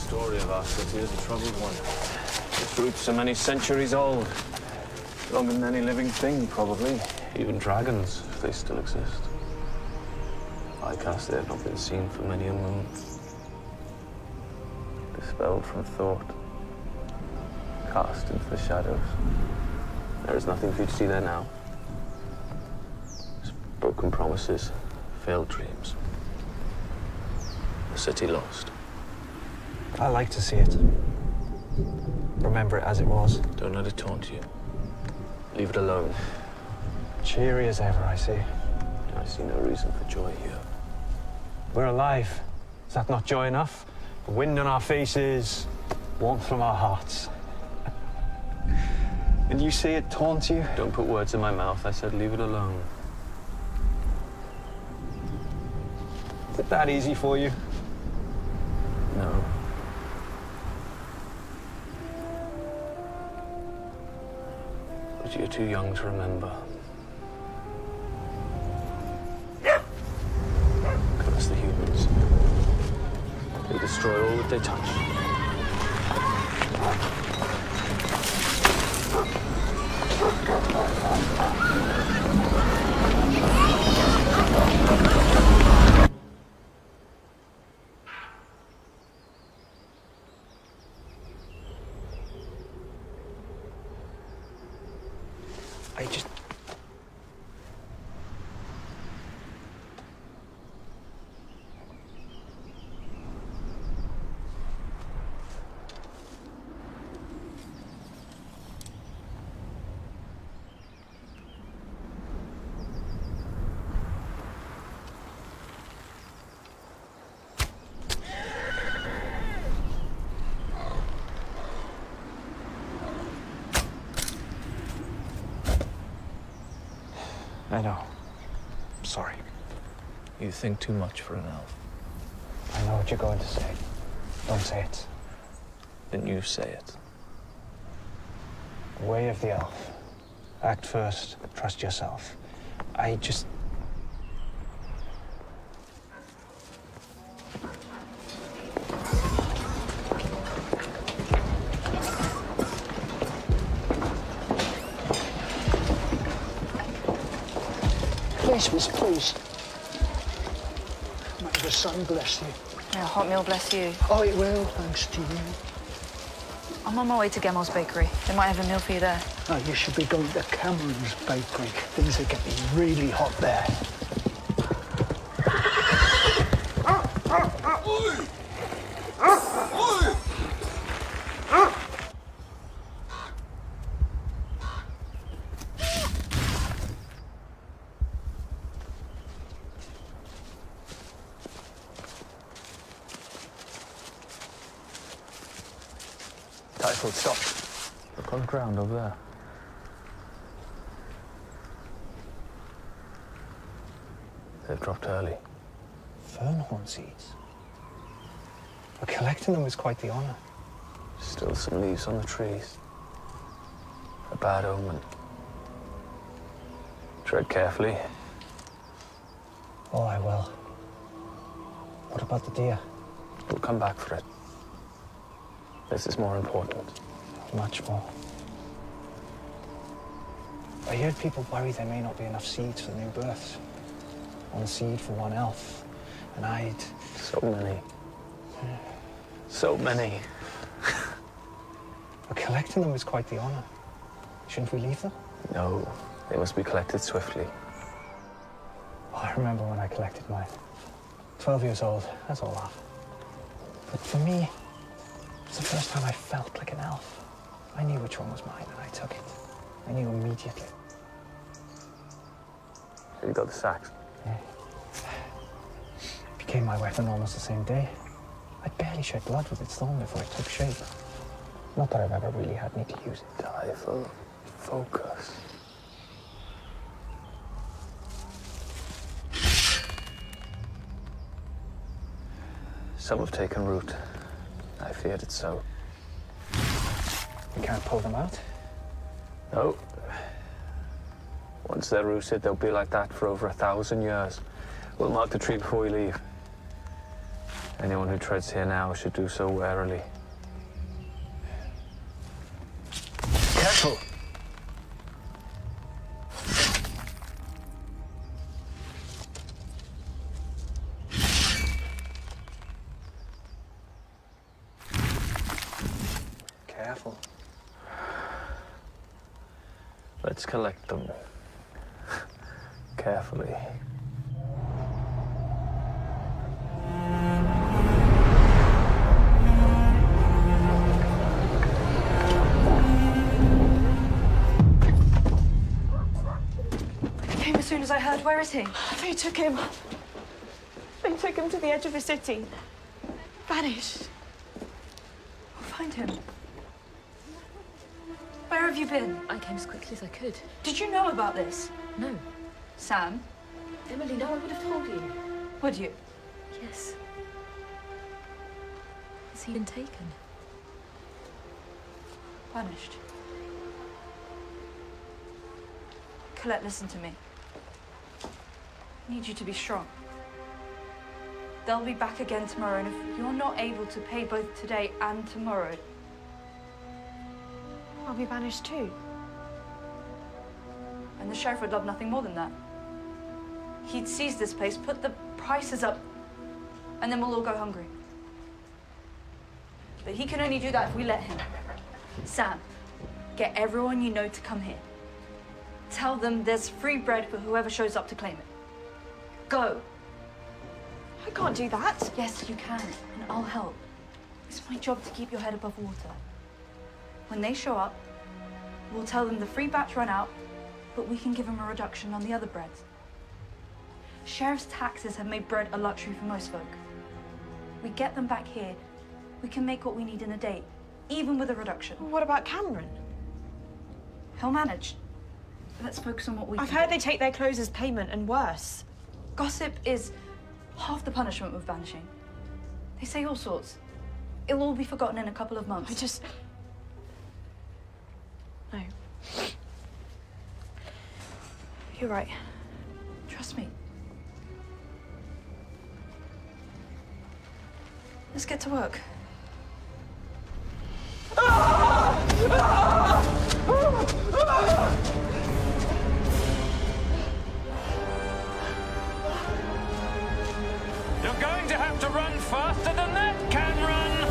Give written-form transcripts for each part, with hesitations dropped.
story of our city is a troubled one. Its roots are many centuries old. Longer than any living thing, probably. Even dragons, if they still exist. I cast they have not been seen for many a moon. Dispelled from thought. Cast into the shadows. There is nothing for you to see there now. Just broken promises, failed dreams. The city lost. I like to see it. Remember it as it was. Don't let it taunt you. Leave it alone. Cheery as ever, I see. I see no reason for joy here. We're alive. Is that not joy enough? The wind on our faces, warmth from our hearts. And you see it taunt you? Don't put words in my mouth. I said leave it alone. Is it that easy for you? No. But you're too young to remember. Curse the humans. They destroy all that they touch. I know. I'm sorry. You think too much for an elf. I know what you're going to say. Don't say it. Then you say it. The way of the elf. Act first, trust yourself. I just... Please, miss, please. May the sun bless you. Yeah, hot meal bless you. Oh, it will, thanks to you. I'm on my way to Gemmel's Bakery. They might have a meal for you there. Oh, you should be going to Cameron's Bakery. Things are getting really hot there. Typhoid, stop. Look on the ground over there. They've dropped early. Fernhorn seeds. But collecting them is quite the honor. Still some leaves on the trees. A bad omen. Tread carefully. Oh, I will. What about the deer? We'll come back for it. This is more important. Much more. I heard people worry there may not be enough seeds for new births. One seed for one elf. And I'd... So many. So many. But collecting them is quite the honor. Shouldn't we leave them? No, they must be collected swiftly. Oh, I remember when I collected mine. 12 years old, that's all that. But for me, it was the first time I felt like an elf. I knew which one was mine, and I took it. I knew immediately. You got the sacks? Yeah. Became my weapon almost the same day. I barely shed blood with its thorn before it took shape. Not that I've ever really had need to use it. Typhel, focus. Some have taken root. I feared it so. We can't pull them out? No. Once they're rooted, they'll be like that for over 1,000 years. We'll mark the tree before we leave. Anyone who treads here now should do so warily. Careful! Careful. Let's collect them. Carefully. Came as soon as I heard. Where is he? They took him. They took him to the edge of the city. Vanished. I'll find him. Where have you been? I came as quickly as I could. Did you know about this? No. Sam? Emily, no, I would have told you. Would you? Yes. Has he been taken? Vanished. Colette, listen to me. I need you to be strong. They'll be back again tomorrow, and if you're not able to pay both today and tomorrow, I'll be banished too. and the sheriff would love nothing more than that. He'd seize this place, put the prices up, and then we'll all go hungry. But he can only do that if we let him. Sam, get everyone you know to come here. Tell them there's free bread for whoever shows up to claim it. Go. I can't do that. Yes, you can, and I'll help. It's my job to keep your head above water. When they show up, we'll tell them the free batch ran out, but we can give them a reduction on the other breads. Sheriff's taxes have made bread a luxury for most folk. We get them back here, we can make what we need in a day, even with a reduction. What about Cameron? He'll manage. Let's focus on what we I've can heard do. they take their clothes as payment and worse. Gossip is half the punishment with banishing. They say all sorts. It'll all be forgotten in a couple of months. No. You're right. Trust me. Let's get to work. You're going to have to run faster than that, Cameron!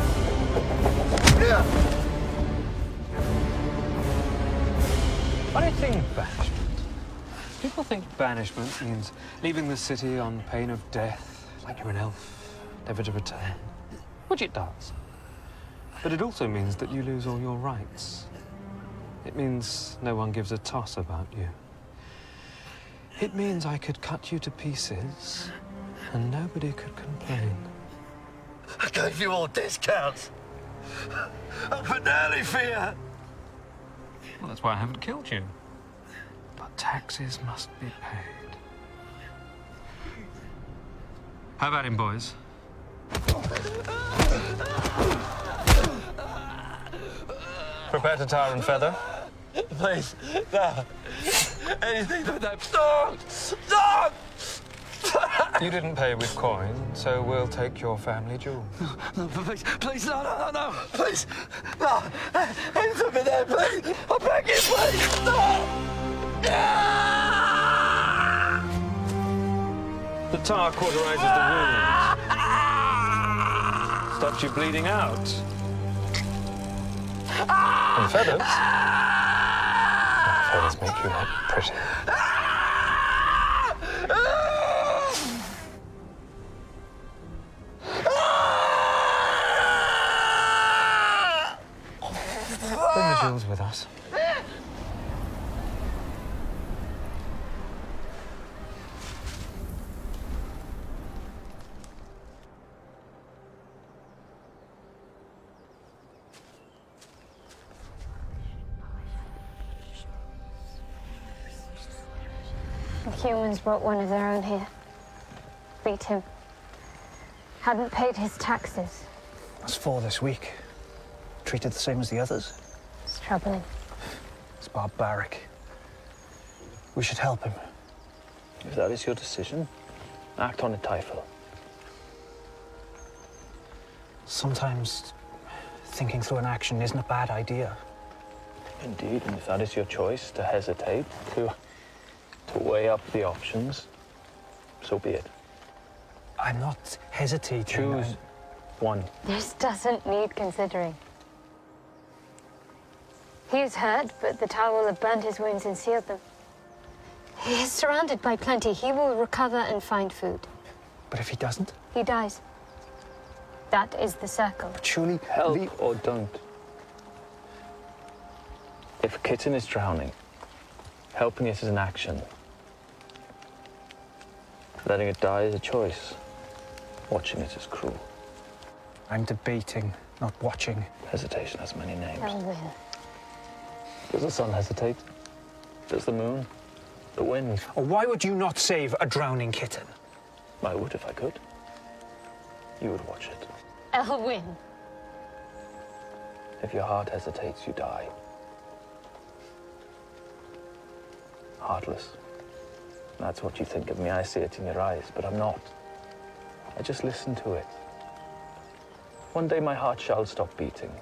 Funny thing, banishment. People think banishment means leaving the city on pain of death, like you're an elf, never to return. Which it does. But it also means that you lose all your rights. It means no one gives a toss about you. It means I could cut you to pieces, and nobody could complain. I gave you all discounts. Up an early fear. Well, that's why I haven't killed you. But taxes must be paid. How about him, boys? Prepare to tar and feather. Please, no. Anything but that. Stop! Stop! You didn't pay with coin, so we'll take your family jewels. No, please, please, no, no, no, no. Please, no. Anything but that, please. I beg you, please. Stop! The tar cauterizes the wound. Stops you bleeding out. And feathers? Well, feathers make you look pretty. Bring the jewels with us. The humans brought one of their own here. Beat him. Hadn't paid his taxes. That's 4 this week. Treated the same as the others. It's troubling. It's barbaric. We should help him. If that is your decision, act on it, Typhel. Sometimes thinking through an action isn't a bad idea. Indeed, and if that is your choice, to hesitate, to weigh up the options, so be it. I'm not hesitating. Choose one. This doesn't need considering. He is hurt, but the tower will have burned his wounds and sealed them. He is surrounded by plenty. He will recover and find food. But if he doesn't? He dies. That is the circle. But surely... Help or don't. If a kitten is drowning, helping it is an action. Letting it die is a choice. Watching it is cruel. I'm debating, not watching. Hesitation has many names. Elwyn. Does the sun hesitate? Does the moon? The wind? Or why would you not save a drowning kitten? I would if I could. You would watch it. Elwyn. If your heart hesitates, you die. Heartless. That's what you think of me. I see it in your eyes, but I'm not. I just listen to it. One day my heart shall stop beating,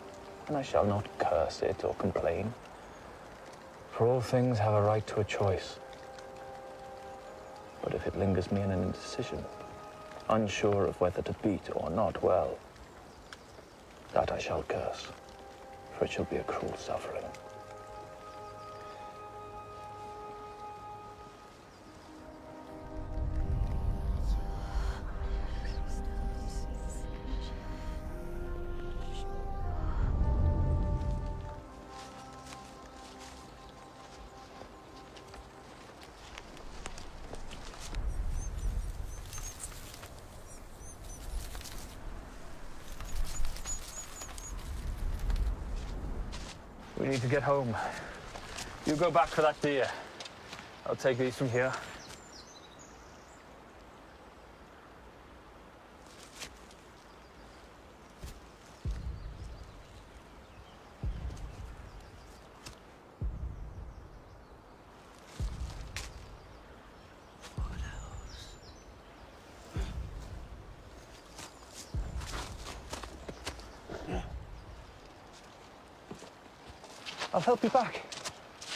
and I shall not curse it or complain. For all things have a right to a choice. But if it lingers me in an indecision, unsure of whether to beat or not, well, that I shall curse, for it shall be a cruel suffering. We need to get home. You go back for that deer. I'll take these from here. I'll help you back.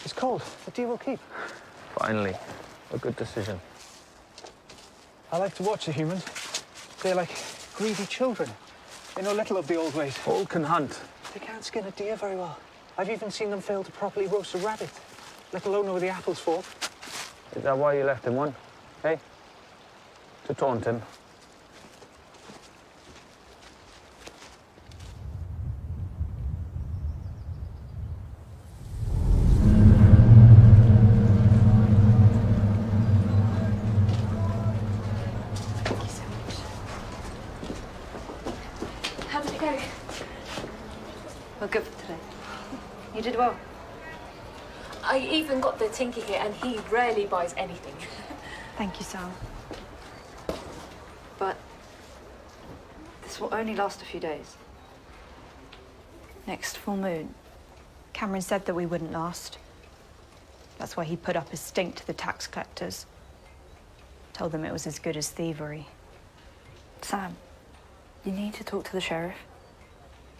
It's cold. The deer will keep. Finally, a good decision. I like to watch the humans. They're like greedy children. They know little of the old ways. All can hunt. They can't skin a deer very well. I've even seen them fail to properly roast a rabbit, let alone know where the apples fall. Is that why you left him one? Hey? To taunt him? How did it go? Well, good for today. You did well. I even got the Tinker here, and he rarely buys anything. Thank you, Sal. But this will only last a few days. Next full moon. Cameron said that we wouldn't last. That's why he put up a stink to the tax collectors. Told them it was as good as thievery. Sam, you need to talk to the sheriff.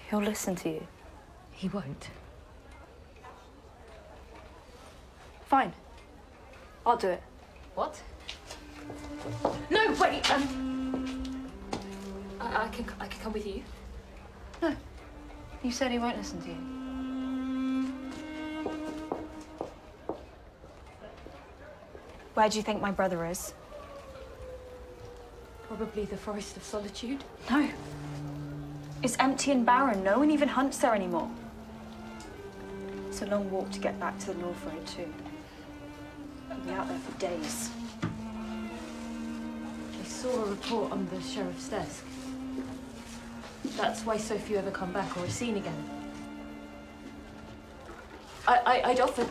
He'll listen to you. He won't. Fine. I'll do it. What? No, wait. I can come with you. No. You said he won't listen to you. Where do you think my brother is? Probably the Forest of Solitude. No. It's empty and barren. No one even hunts there anymore. It's a long walk to get back to the North Road, too. We'll be out there for days. I saw a report on the sheriff's desk. That's why so few ever come back or are seen again. I'd offered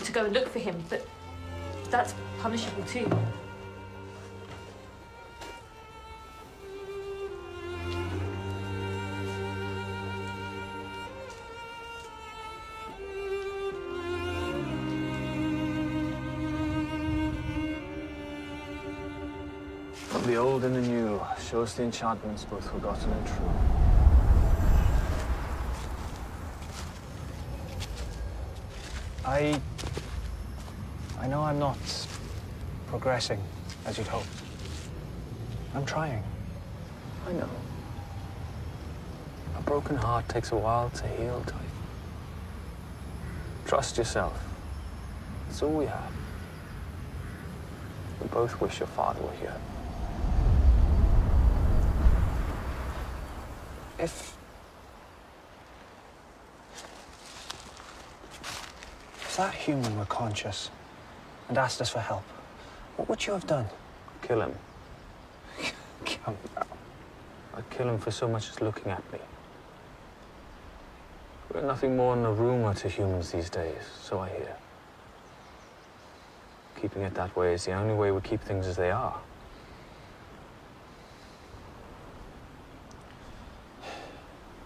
to go and look for him, but that's punishable too. Of the old and the new, shows the enchantments both forgotten and true. I know I'm not progressing as you'd hoped. I'm trying. I know. A broken heart takes a while to heal, Tyke. Trust yourself. That's all we have. We both wish your father were here. If that human were conscious and asked us for help, what would you have done? Kill him. Come now. I'd kill him for so much as looking at me. We're nothing more than a rumor to humans these days, so I hear. Keeping it that way is the only way we keep things as they are.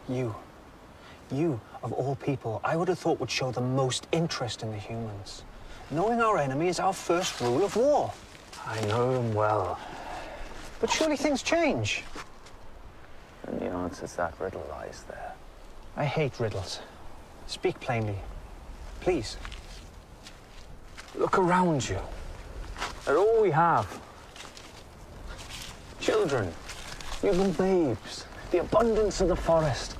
You, of all people, I would have thought would show the most interest in the humans. Knowing our enemy is our first rule of war. I know them well. But surely things change. And the answer's that riddle lies there. I hate riddles. Speak plainly. Please. Look around you. They're all we have. Children, newborn babes, the abundance of the forest,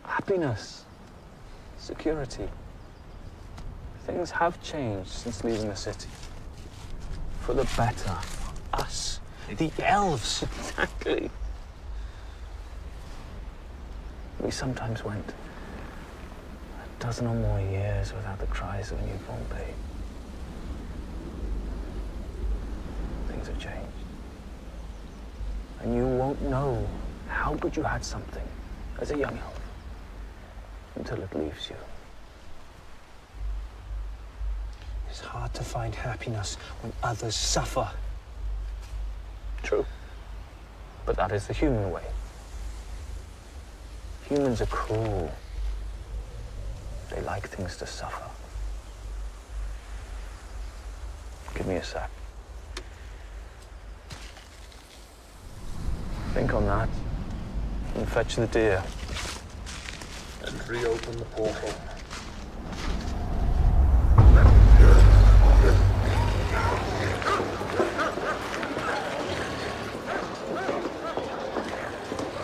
happiness, security. Things have changed since leaving the city. For the better. Us. The elves. Exactly. We sometimes went a dozen or more years without the cries of a newborn babe. Things have changed. And you won't know how good you had something as a young elf until it leaves you. It's hard to find happiness when others suffer. True. But that is the human way. Humans are cruel. They like things to suffer. Give me a sec. Think on that and fetch the deer. And reopen the portal.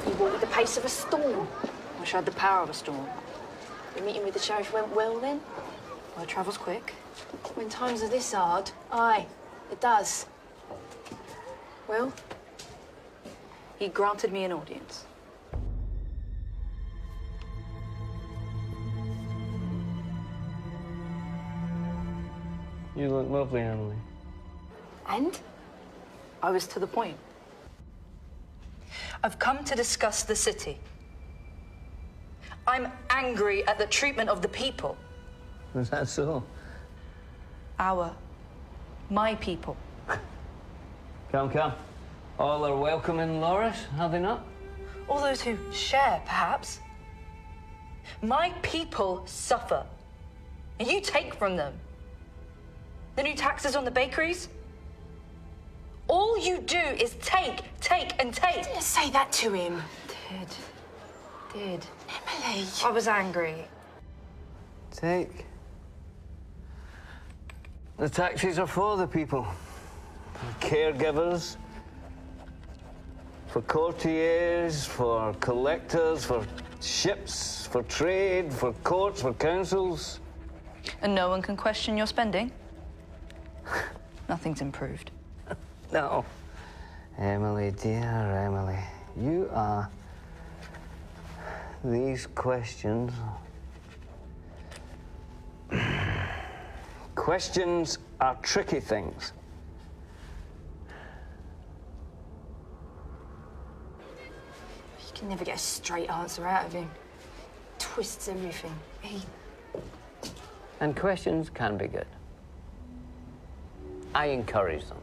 You walk with the pace of a storm. Wish I had the power of a storm. Your meeting with the sheriff went well then? Well, it travels quick. When times are this hard, aye, it does. Well, he granted me an audience. You look lovely, Emily. And I was to the point. I've come to discuss the city. I'm angry at the treatment of the people. Is that so? My people. Come. All are welcome in Loris, are they not? All those who share, perhaps. My people suffer, and you take from them. The new taxes on the bakeries? All you do is take, and take. Didn't say that to him. Did. Emily. I was angry. Take. The taxis are for the people. For caregivers, for courtiers, for collectors, for ships, for trade, for courts, for councils. And no one can question your spending? Nothing's improved. No. Emily, dear Emily, you are... These questions... Questions are tricky things. You can never get a straight answer out of him. Twists everything. And questions can be good. I encourage them.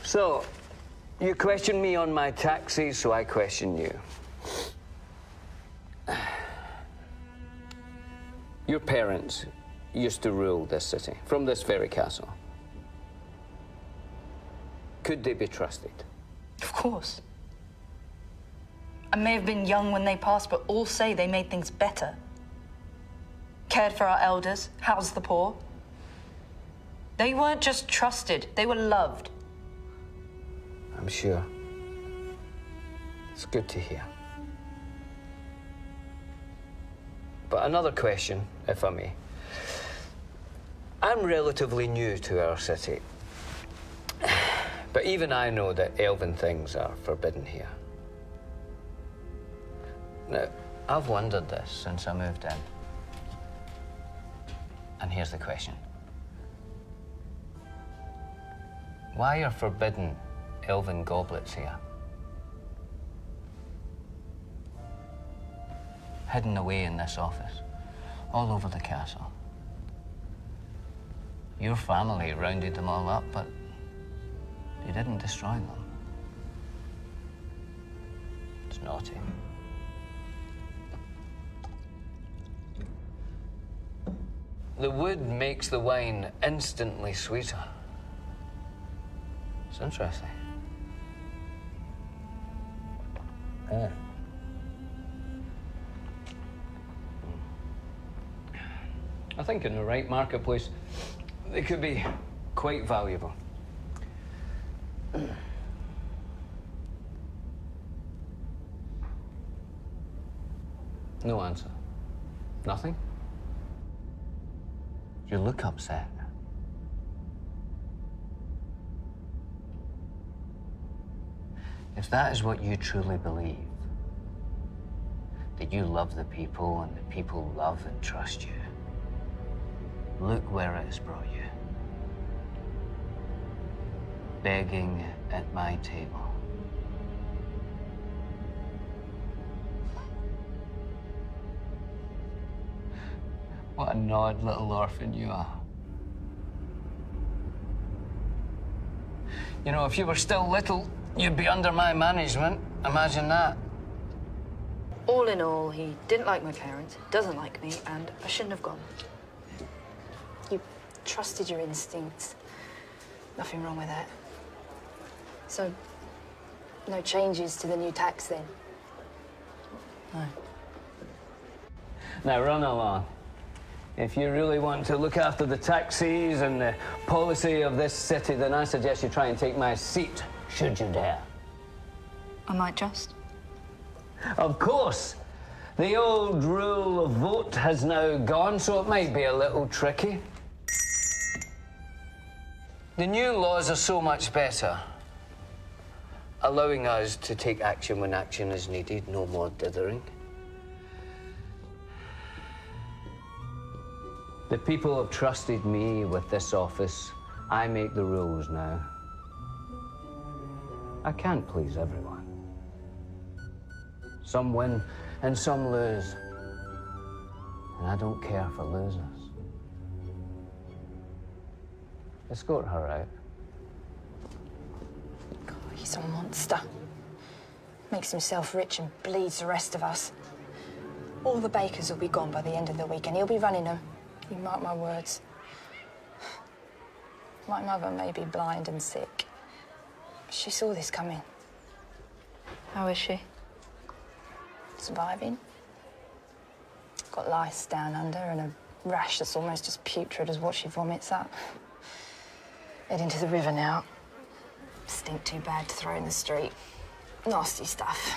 So, you question me on my taxis, so I question you. Your parents used to rule this city from this very castle. Could they be trusted? Of course. I may have been young when they passed, but all say they made things better. cared for our elders, housed the poor. They weren't just trusted, they were loved. I'm sure. It's good to hear. But another question, if I may. I'm relatively new to our city. But even I know that elven things are forbidden here. Now, I've wondered this since I moved in. And here's the question. Why are forbidden elven goblets here? Hidden away in this office, all over the castle. Your family rounded them all up, but they didn't destroy them. It's naughty. The wood makes the wine instantly sweeter. It's interesting. Yeah. I think in the right marketplace, they could be quite valuable. No answer. Nothing? You look upset. If that is what you truly believe, that you love the people and the people love and trust you, look where it has brought you. Begging at my table. What an odd little orphan you are. You know, if you were still little, you'd be under my management. Imagine that. All in all, he didn't like my parents, doesn't like me, and I shouldn't have gone. You trusted your instincts. Nothing wrong with that. So, no changes to the new tax then? No. Now run along. If you really want to look after the taxis and the policy of this city, then I suggest you try and take my seat, should you dare. I might just. Of course. The old rule of vote has now gone, so it might be a little tricky. The new laws are so much better, allowing us to take action when action is needed, no more dithering. The people have trusted me with this office. I make the rules now. I can't please everyone. Some win and some lose. And I don't care for losers. Escort her out. God, he's a monster. Makes himself rich and bleeds the rest of us. All the bakers will be gone by the end of the week, and he'll be running them. You mark my words. My mother may be blind and sick. She saw this coming. How is she? Surviving. Got lice down under and a rash that's almost as putrid as what she vomits up. Heading to the river now. Stink too bad to throw in the street. Nasty stuff.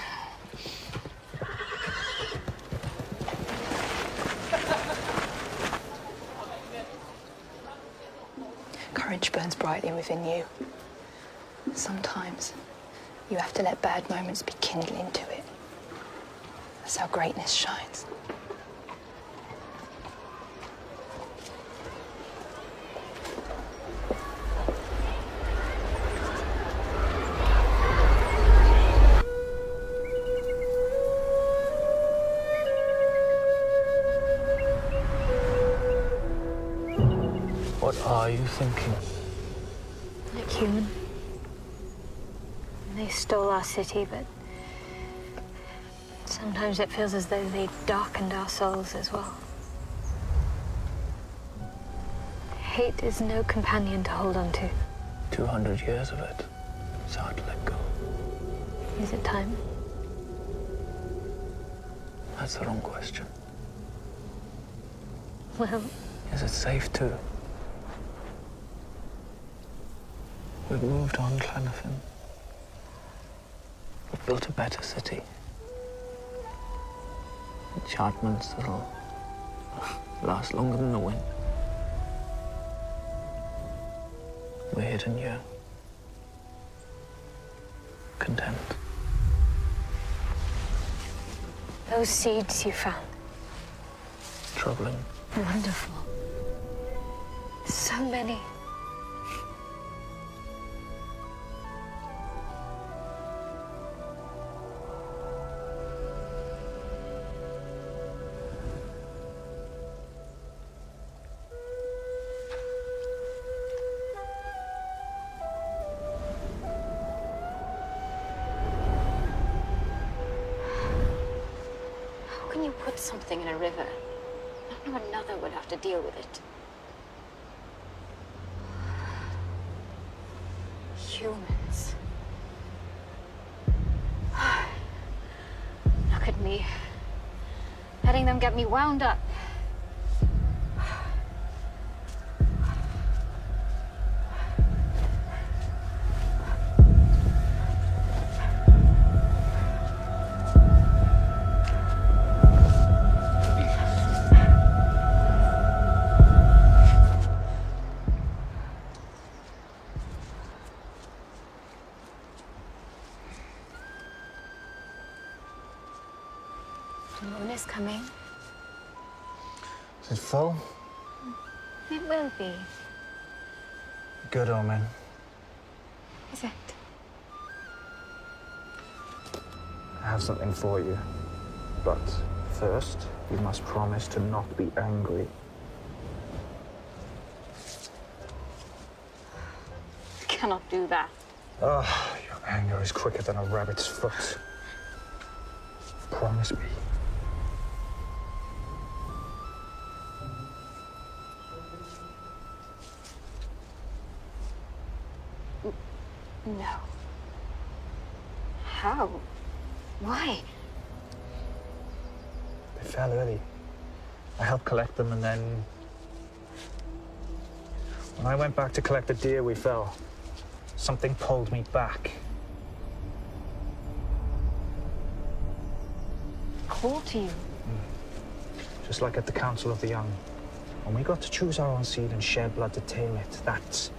Courage burns brightly within you. Sometimes you have to let bad moments be kindling to it. That's how greatness shines. What are you thinking? Like human. They stole our city, but sometimes it feels as though they darkened our souls as well. Hate is no companion to hold on to. 200 years of it. It's hard to let go. Is it time? That's the wrong question. Well, Is it safe too? We've moved on, Llanafin. We've built a better city. Enchantments that'll last longer than the wind. We're hidden here. Content. those seeds you found. Troubling. Wonderful. So many. How can you put something in a river? I know another would have to deal with it. Humans. Look at me. Letting them get me wound up. The moon is coming. Is it full? It will be. Good omen. Is it? I have something for you. But first, you must promise to not be angry. Cannot do that. Oh, your anger is quicker than a rabbit's foot. Promise me. No. How? Why? They fell early. I helped collect them, and then when I went back to collect the deer we fell, something pulled me back. Called to you? Just like at the Council of the Young. When we got to choose our own seed and shed blood to tame it, that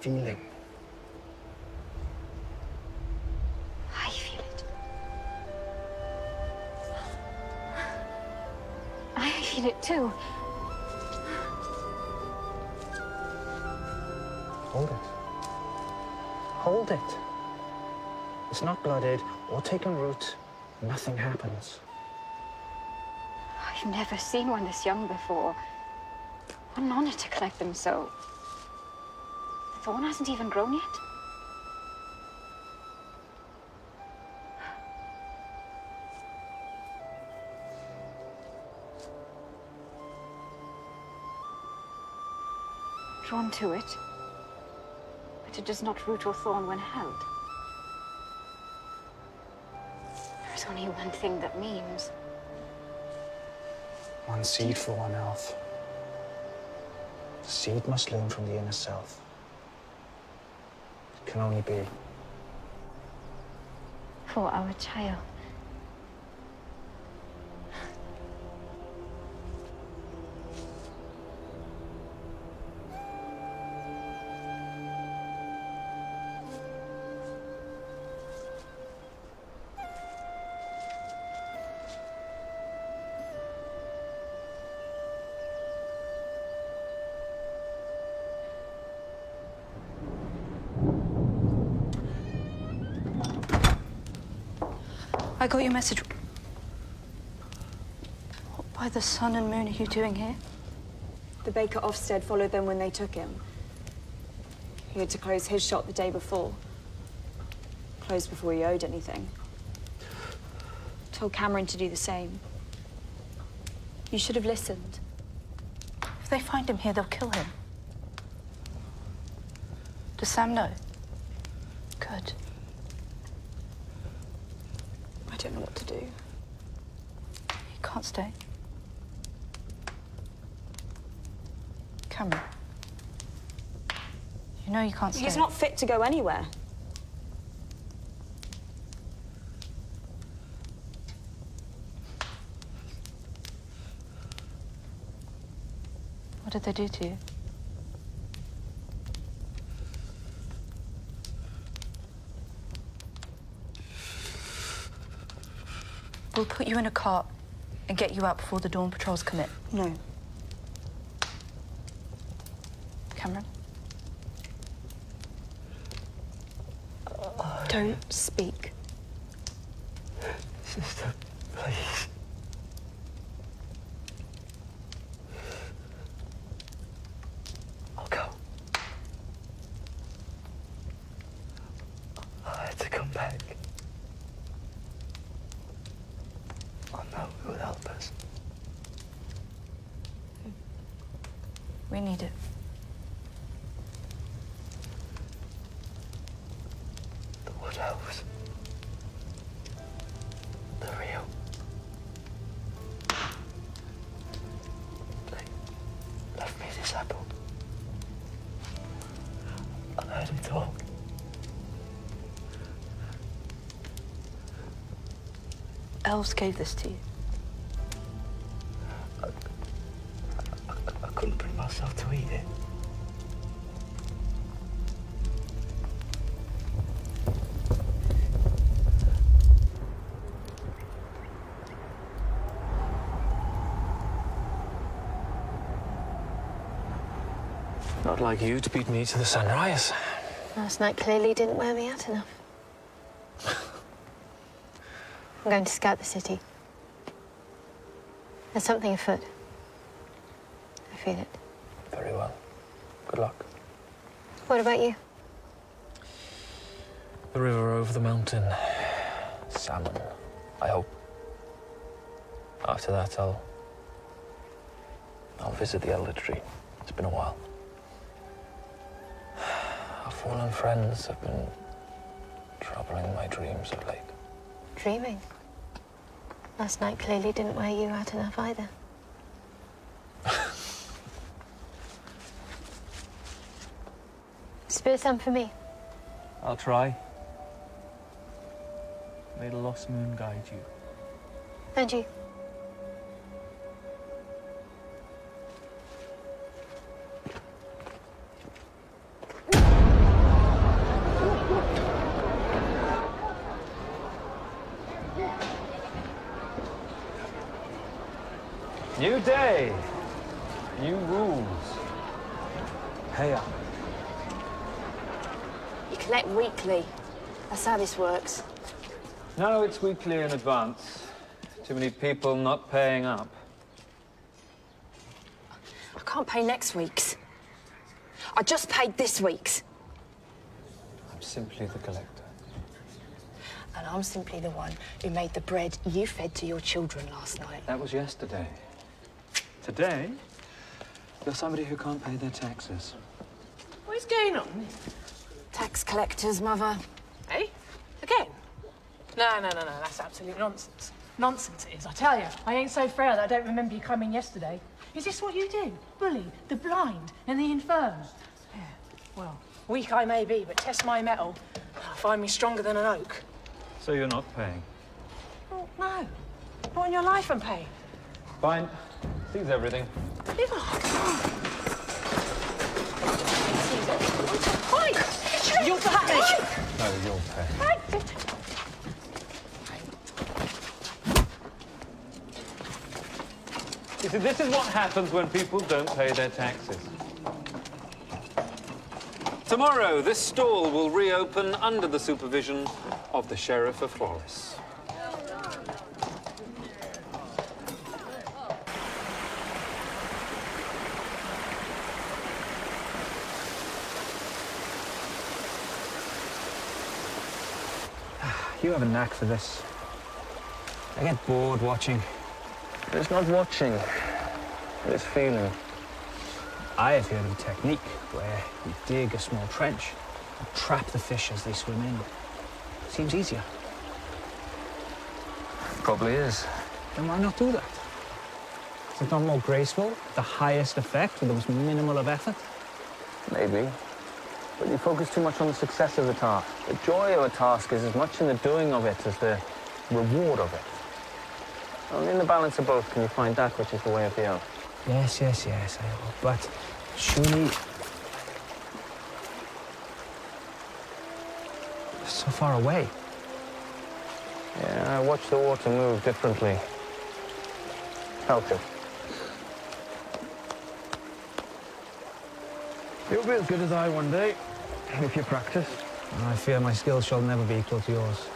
feeling. I feel it. I feel it too. Hold it. Hold it. It's not blooded or taken root. Nothing happens. I've never seen one this young before. What an honor to collect them so. The thorn hasn't even grown yet. Drawn to it, but it does not root or thorn when held. There's only one thing that means. One seed for one elf. The seed must learn from the inner self. It can only be. For our child. I got your message. What by the sun and moon are you doing here? The baker Ofsted followed them when they took him. He had to close his shop the day before. Closed before he owed anything. Told Cameron to do the same. You should have listened. If they find him here, they'll kill him. Does Sam know? Good. I don't know what to do. He can't stay. Cameron. You know you can't stay. He's not fit to go anywhere. What did they do to you? We'll put you in a cart and get you out before the dawn patrols commit. No. Cameron? Don't speak. Sister, please. I'll go. I had to come back. I know it would help us. We need it. The Wood Elves. They're real. They left me this apple. I heard him talk. Elves gave this to you. I couldn't bring myself to eat it. Not like you to beat me to the sunrise. Last night clearly didn't wear me out enough. I'm going to scout the city. There's something afoot. I feel it. Very well. Good luck. What about you? The river over the mountain. Salmon, I hope. After that, I'll visit the Elder Tree. It's been a while. Our fallen friends have been troubling my dreams of late. Dreaming. Last night clearly didn't wear you out enough either. Spare some for me. I'll try. May the lost moon guide you. And you. New day, new rules. Pay up. You collect weekly. That's how this works. No, it's weekly in advance. Too many people not paying up. I can't pay next week's. I just paid this week's. I'm simply the collector. And I'm simply the one who made the bread you fed to your children last night. That was yesterday. Today, you're somebody who can't pay their taxes. What's going on? Tax collectors, Mother. Eh? Again? No, that's absolute nonsense. Nonsense it is, I tell you. I ain't so frail that I don't remember you coming yesterday. Is this what you do? Bully the blind and the infirm? Yeah, well, weak I may be, but test my mettle. I'll find me stronger than an oak. So you're not paying? Oh, no. Not in your life I'm paying. Fine. Sees everything. You'll pay. No, you'll pay. You see, this is what happens when people don't pay their taxes. Tomorrow, this stall will reopen under the supervision of the Sheriff of Flores. You have a knack for this. I get bored watching. It's not watching, it's feeling. I have heard of a technique where you dig a small trench and trap the fish as they swim in. Seems easier. Probably is. Then why not do that? It's If not more graceful, the highest effect with the most minimal of effort? Maybe. But you focus too much on the success of the task. The joy of a task is as much in the doing of it as the reward of it. Only in the balance of both can you find that which is the way of the elf. Yes, I will. But surely... so far away. Yeah, I watched the water move differently. Felt it. You'll be as good as I one day, if you practice. I fear my skills shall never be equal to yours.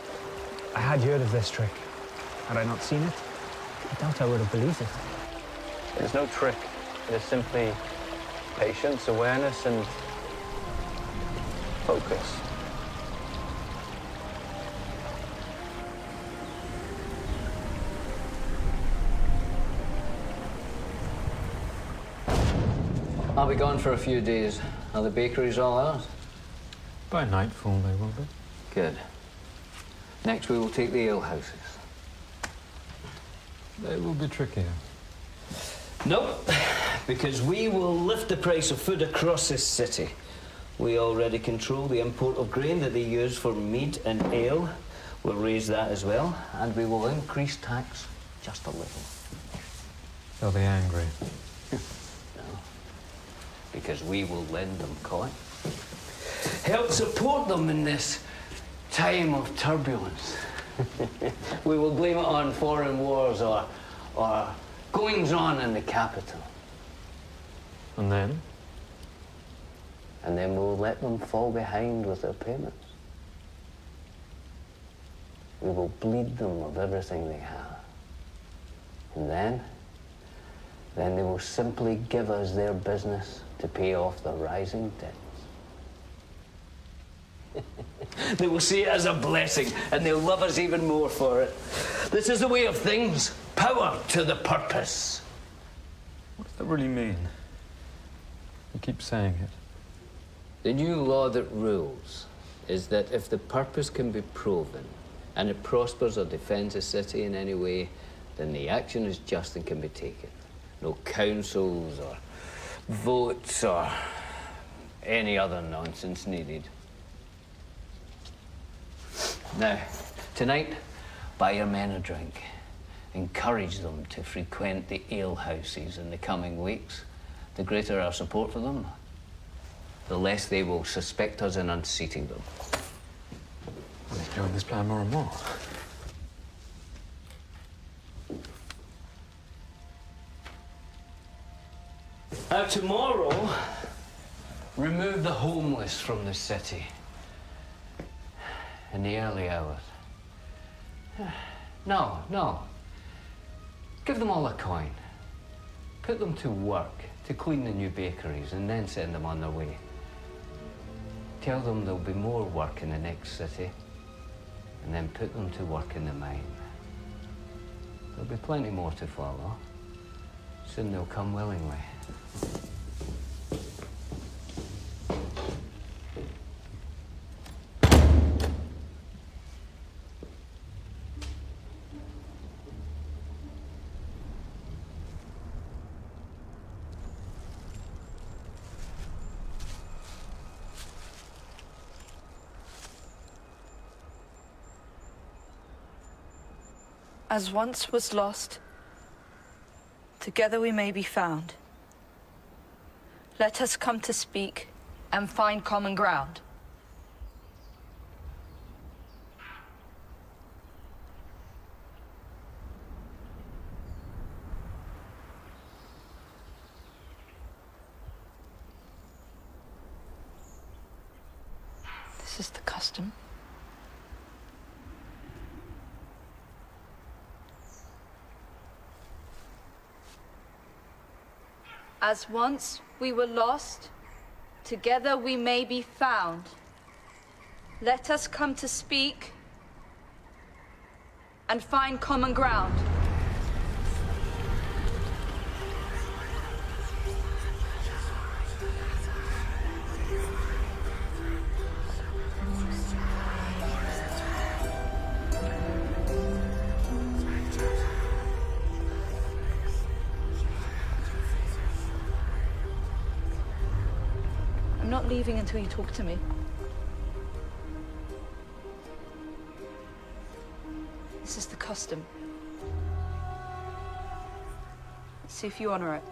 I had heard of this trick. Had I not seen it, I doubt I would have believed it. There's no trick. It is simply patience, awareness, and focus. I'll be gone for a few days. Are the bakeries all ours? By nightfall, they will be. Good. Next, we will take the alehouses. They will be trickier. Nope, because we will lift the price of food across this city. We already control the import of grain that they use for mead and ale. We'll raise that as well, and we will increase tax just a little. They'll be angry. Because we will lend them coin. Help support them in this time of turbulence. We will blame it on foreign wars or goings-on in the capital. And then? And then we'll let them fall behind with their payments. We will bleed them of everything they have. And then they will simply give us their business to pay off the rising debts. They will see it as a blessing, and they'll love us even more for it. This is the way of things. Power to the purpose. What does that really mean? You keep saying it. The new law that rules is that if the purpose can be proven, and it prospers or defends a city in any way, then the action is just and can be taken. No councils or votes or any other nonsense needed. Now, tonight, buy your men a drink. Encourage them to frequent the alehouses in the coming weeks. The greater our support for them, the less they will suspect us in unseating them. I'm enjoying this plan more and more. Now, tomorrow, remove the homeless from the city in the early hours. No. Give them all a coin. Put them to work to clean the new bakeries and then send them on their way. Tell them there'll be more work in the next city and then put them to work in the mine. There'll be plenty more to follow. Soon they'll come willingly. As once was lost, together we may be found. Let us come to speak and find common ground. This is the custom. As once we were lost, together we may be found. Let us come to speak and find common ground. not leaving until you talk to me. This is the custom. See if you honor it.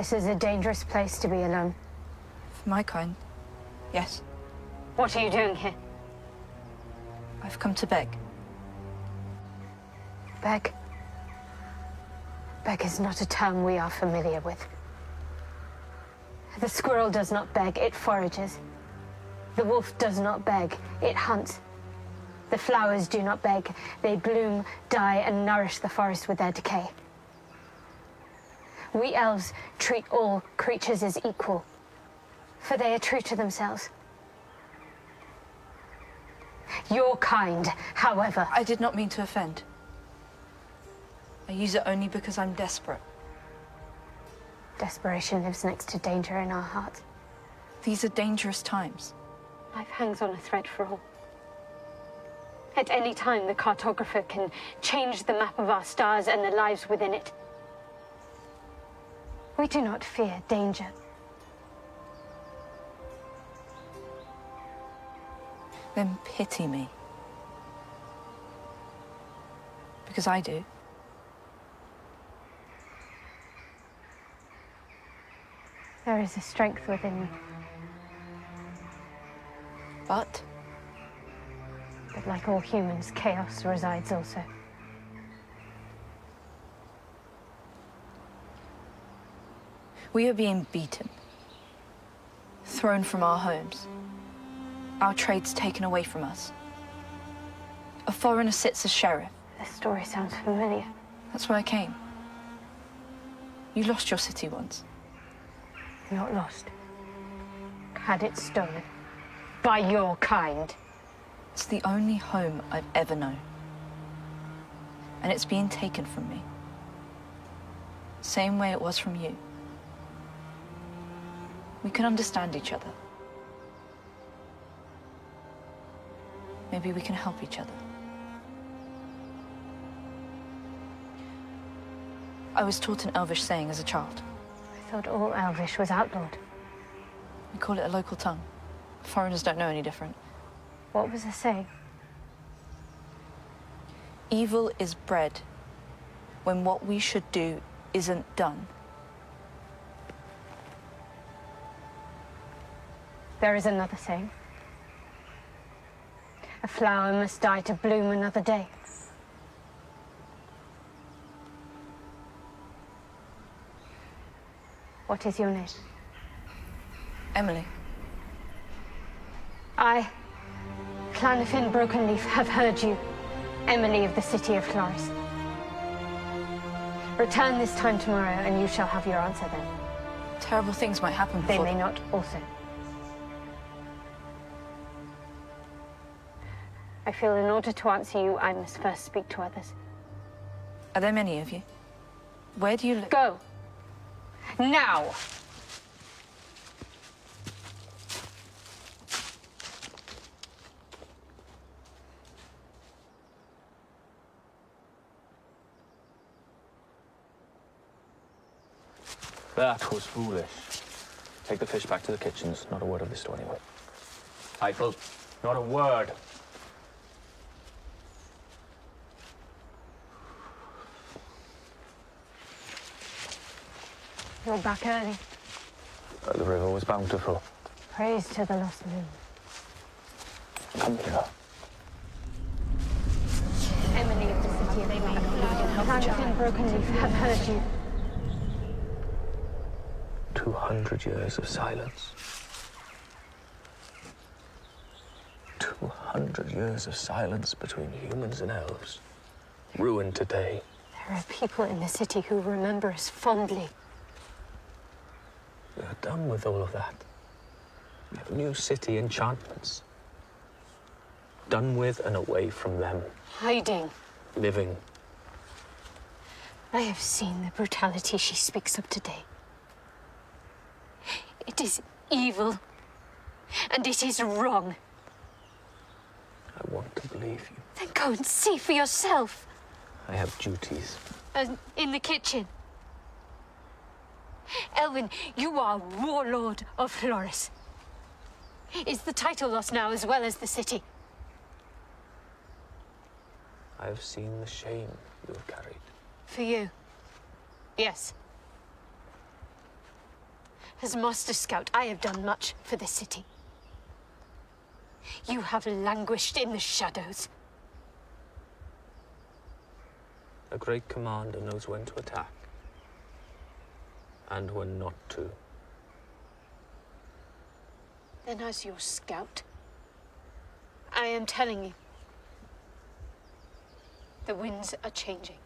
This is a dangerous place to be alone. For my kind, yes. What are you doing here? I've come to beg. Beg? Beg is not a term we are familiar with. The squirrel does not beg, it forages. The wolf does not beg, it hunts. The flowers do not beg, they bloom, die, and nourish the forest with their decay. We elves treat all creatures as equal, for they are true to themselves. Your kind, however... I did not mean to offend. I use it only because I'm desperate. Desperation lives next to danger in our hearts. These are dangerous times. Life hangs on a thread for all. At any time, the cartographer can change the map of our stars and the lives within it. We do not fear danger. Then pity me. Because I do. There is a strength within me. But like all humans, chaos resides also. We are being beaten. Thrown from our homes. Our trades taken away from us. A foreigner sits as sheriff. This story sounds familiar. That's why I came. You lost your city once. Not lost. Had it stolen. By your kind. It's the only home I've ever known. And it's being taken from me. Same way it was from you. We can understand each other. Maybe we can help each other. I was taught an Elvish saying as a child. I thought all Elvish was outlawed. We call it a local tongue. Foreigners don't know any different. What was the saying? Evil is bred when what we should do isn't done. There is another saying. A flower must die to bloom another day. What is your name? Emily. I, Clanifin Brokenleaf, have heard you, Emily of the city of Claris. Return this time tomorrow and you shall have your answer then. Terrible things might happen before... They may not also. I feel in order to answer you, I must first speak to others. Are there many of you? Where do you live? Go! Now! That was foolish. Take the fish back to the kitchens. Not a word of this to anyone. Eiffel, not a word. You're back early. The river was bountiful. Praise to the lost moon. Come here. Emily of the city of Clanifin Brokenleaf have heard you. 200 years of silence. 200 years of silence between humans and elves. Ruined today. There are people in the city who remember us fondly. We are done with all of that. We have new city enchantments. Done with and away from them. Hiding. Living. I have seen the brutality she speaks of today. It is evil, and it is wrong. I want to believe you. Then go and see for yourself. I have duties. In the kitchen. Elwyn, you are warlord of Floris. Is the title lost now as well as the city? I have seen the shame you have carried. For you, yes. As Master Scout, I have done much for the city. You have languished in the shadows. A great commander knows when to attack and when not to. Then as your scout, I am telling you, the winds are changing.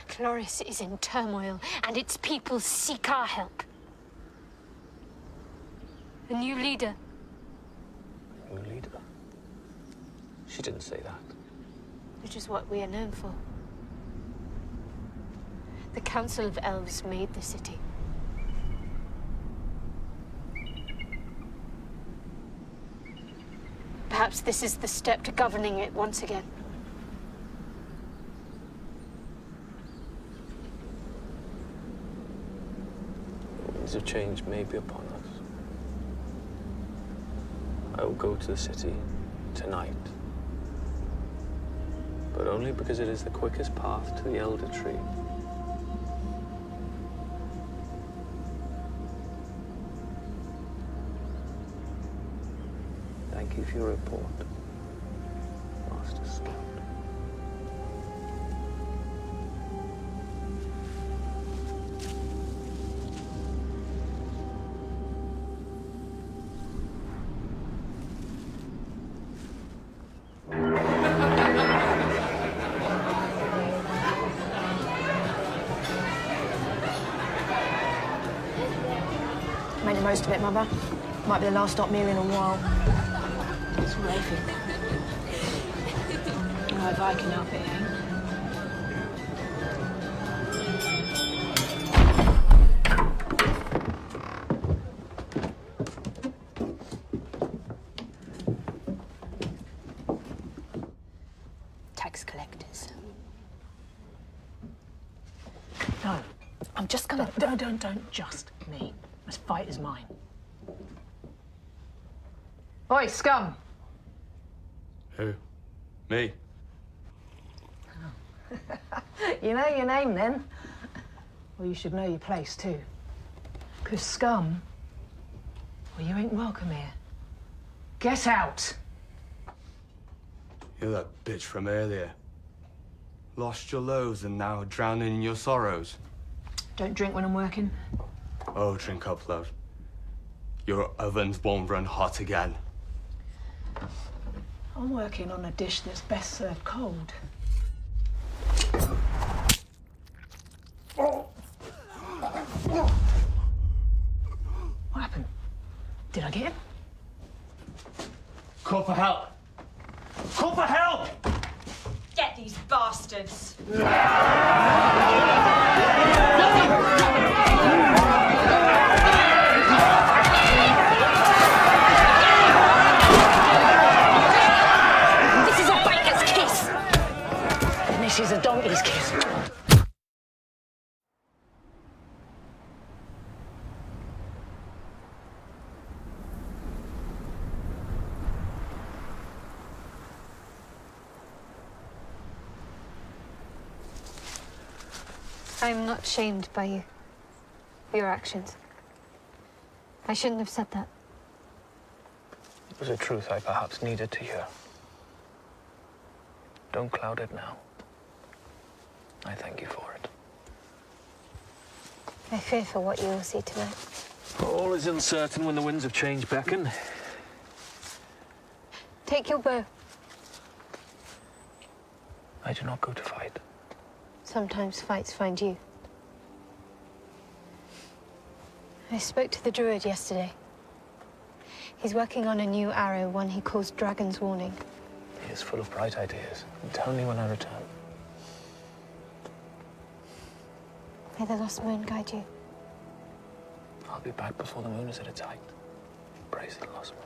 Floris is in turmoil, and its people seek our help. A new leader. A new leader? She didn't say that. Which is what we are known for. The Council of Elves made the city. Perhaps this is the step to governing it once again. The winds of change may be upon us. I will go to the city tonight. But only because it is the quickest path to the Elder Tree. Thank you for your report, Master Scout. Made the most of it, Mother. Might be the last hot meal in a while. It's raving. Oh, if I can help it, eh? Tax collectors. No, I'm just gonna... Don't just me. This fight is mine. Oi, scum! Who? Me? You know your name, then? Well, you should know your place, too. 'Cause scum, well, you ain't welcome here. Get out! You're that bitch from earlier. Lost your lows and now drowning in your sorrows. Don't drink when I'm working. Oh, drink up, love. Your ovens won't run hot again. I'm working on a dish that's best served cold. What happened? Did I get him? Call for help! Call for help! Get these bastards! This is a baker's kiss! And this is a donkey's kiss. I'm not shamed by you. Your actions. I shouldn't have said that. It was a truth I perhaps needed to hear. Don't cloud it now. I thank you for it. I fear for what you will see tonight. All is uncertain when the winds of change beckon. Take your bow. I do not go to fight. Sometimes fights find you. I spoke to the druid yesterday. He's working on a new arrow, one he calls Dragon's Warning. He is full of bright ideas. Tell me when I return. May the lost moon guide you. I'll be back before the moon is at its height. Praise the lost moon.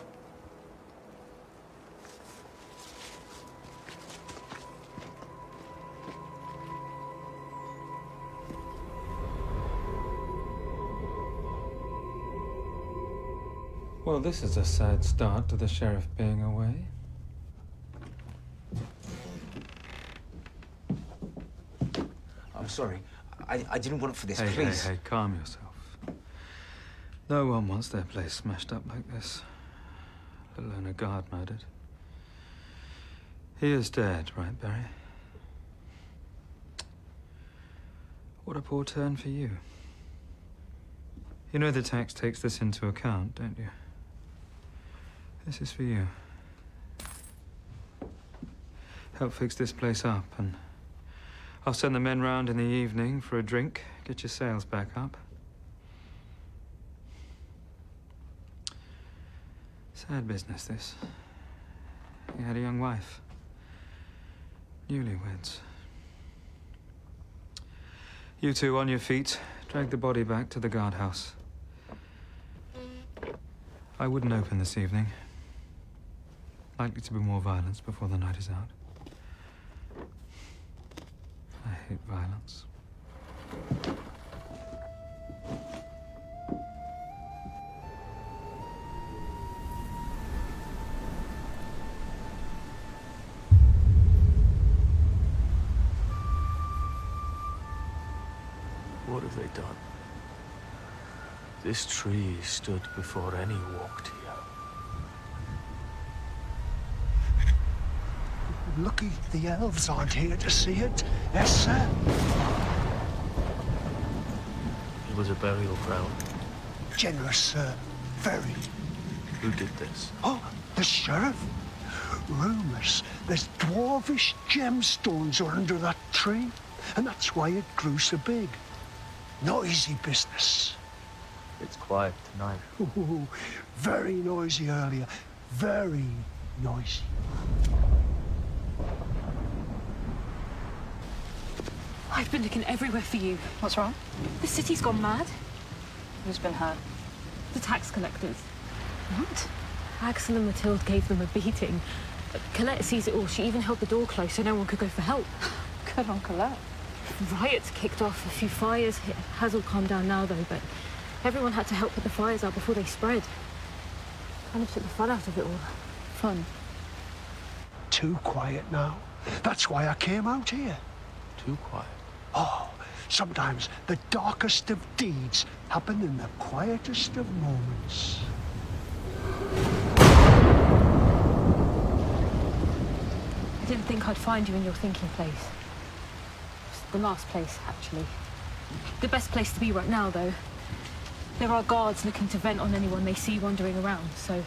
Well, this is a sad start to the sheriff being away. I'm sorry. I didn't want it for this, Hey, please. hey, calm yourself. No one wants their place smashed up like this, let alone a guard murdered. He is dead, right, Barry? What a poor turn for you. You know the tax takes this into account, don't you? This is for you. Help fix this place up, and I'll send the men round in the evening for a drink, get your sales back up. Sad business, this. You had a young wife. Newlyweds. You two on your feet, drag the body back to the guardhouse. I wouldn't open this evening. Likely to be more violence before the night is out. I hate violence. What have they done? This tree stood before any walked here. Lucky the elves aren't here to see it. Yes, sir. It was a burial ground. Generous, sir. Very. Who did this? Oh, the sheriff. Rumours there's dwarvish gemstones are under that tree, and that's why it grew so big. No easy business. It's quiet tonight. Ooh, very noisy earlier. Very noisy. I've been looking everywhere for you. What's wrong? The city's gone mad. Who's been hurt? The tax collectors. What? Axel and Mathilde gave them a beating. Colette sees it all. She even held the door closed so no one could go for help. Good on Colette. Riots kicked off, a few fires. It has all calmed down now, though, but everyone had to help put the fires out before they spread. Kind of took the fun out of it all. Fun? Too quiet now. That's why I came out here. Too quiet? Oh, sometimes the darkest of deeds happen in the quietest of moments. I didn't think I'd find you in your thinking place. It's the last place, actually. The best place to be right now, though. There are guards looking to vent on anyone they see wandering around, so...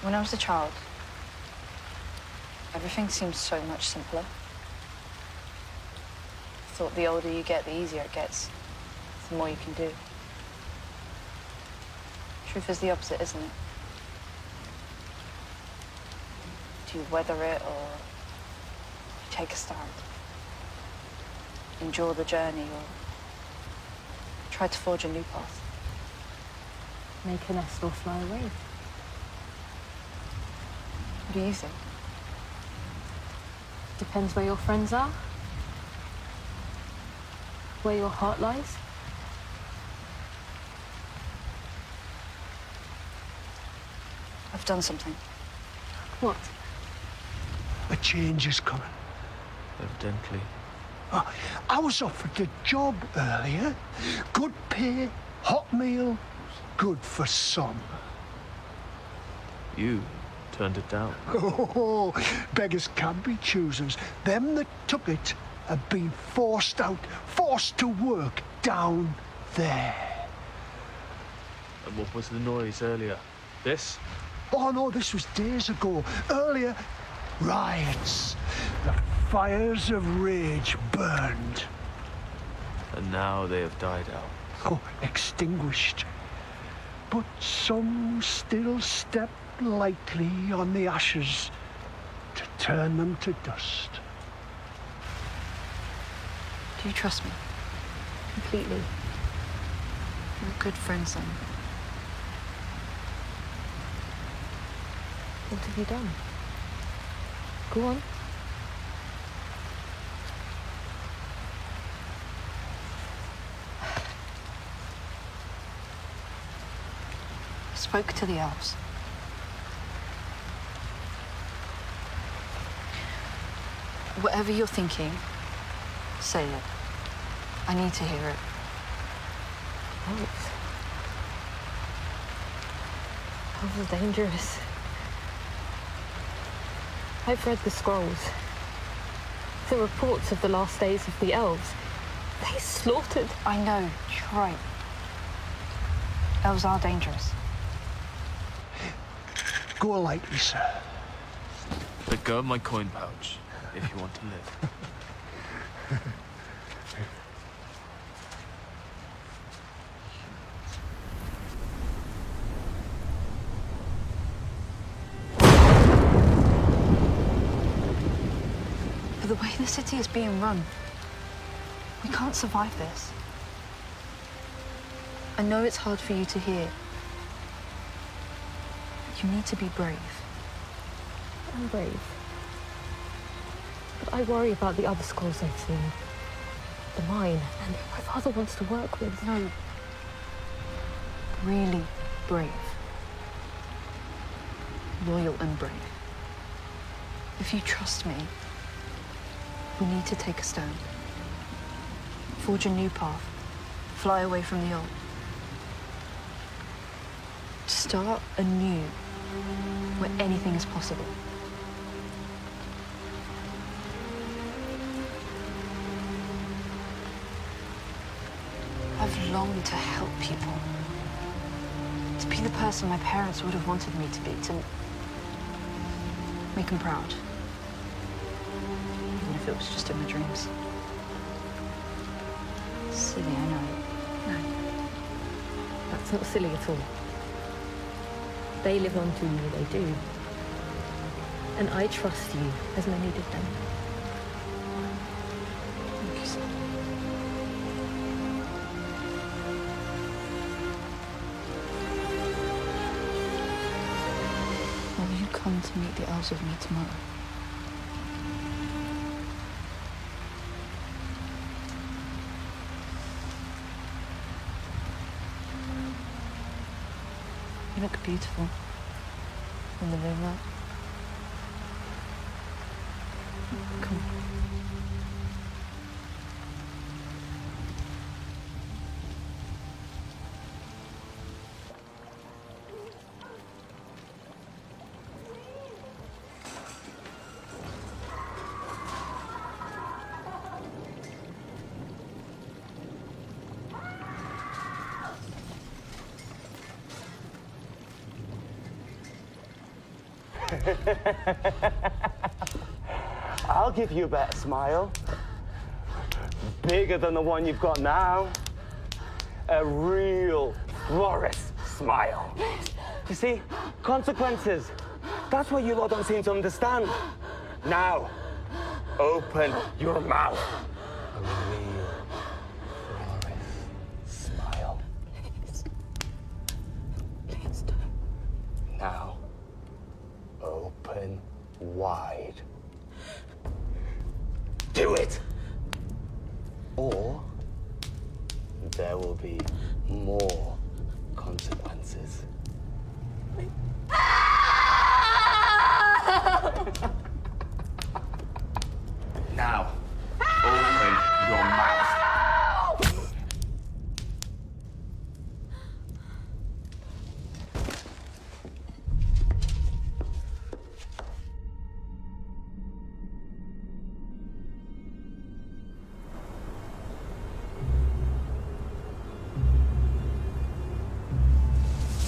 When I was a child, everything seemed so much simpler. I thought the older you get, the easier it gets. The more you can do. Truth is the opposite, isn't it? Do you weather it, or you take a stand? Endure the journey, or try to forge a new path? Make a nest or fly away. What do you think? Depends where your friends are. Where your heart lies. I've done something. What? A change is coming. Evidently. I was offered a job earlier. Good pay, hot meal, good for some. You turned it down. Oh, beggars can be choosers. Them that took it have been forced out, forced to work down there. And what was the noise earlier? This? Oh no, this was days ago. Earlier, riots. The fires of rage burned. And now they have died out. Oh, extinguished. But some still step lightly on the ashes to turn them to dust. Do you trust me? Completely. You're a good friend, son. What have you done? Go on. I spoke to the elves. Whatever you're thinking, say it. I need to hear it. Elves. Elves are dangerous. I've read the scrolls. The reports of the last days of the elves. They slaughtered. I know, you're right. Elves are dangerous. Go lightly, sir. Let go of my coin pouch if you want to live. But the way the city is being run, we can't survive this. I know it's hard for you to hear. You need to be brave. I'm brave. But I worry about the other scrolls I've seen. The mine, and who my father wants to work with. No. Really brave. Loyal and brave. If you trust me, we need to take a stand. Forge a new path. Fly away from the old. Start anew, where anything is possible. I've longed to help people. To be the person my parents would have wanted me to be, to make them proud. Even if it was just in my dreams. Silly, I know. No. That's not silly at all. They live on through you, they do. And I trust you as many did them. Thank you, son. Will you come to meet the elves with me tomorrow? You look beautiful in the moonlight. Come on. I'll give you a better smile. Bigger than the one you've got now. A real Boris smile. You see, consequences. That's what you lot don't seem to understand. Now, open your mouth. A real Boris smile. Please don't. Now, open wide. Do it! Or there will be more consequences. Now, open your mouth.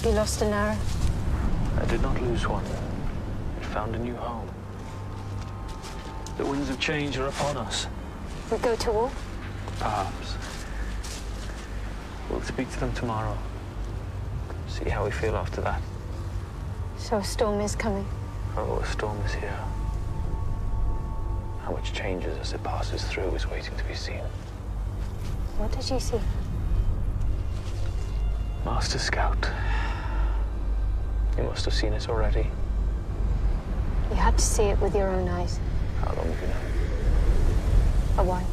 You lost an arrow? I did not lose one. It found a new home. The winds of change are upon us. We go to war? Perhaps. We'll speak to them tomorrow. See how we feel after that. So a storm is coming. Oh, a storm is here. How much changes as it passes through is waiting to be seen. What did you see? Master Scout. You must have seen it already. You had to see it with your own eyes. How long have you known? A while.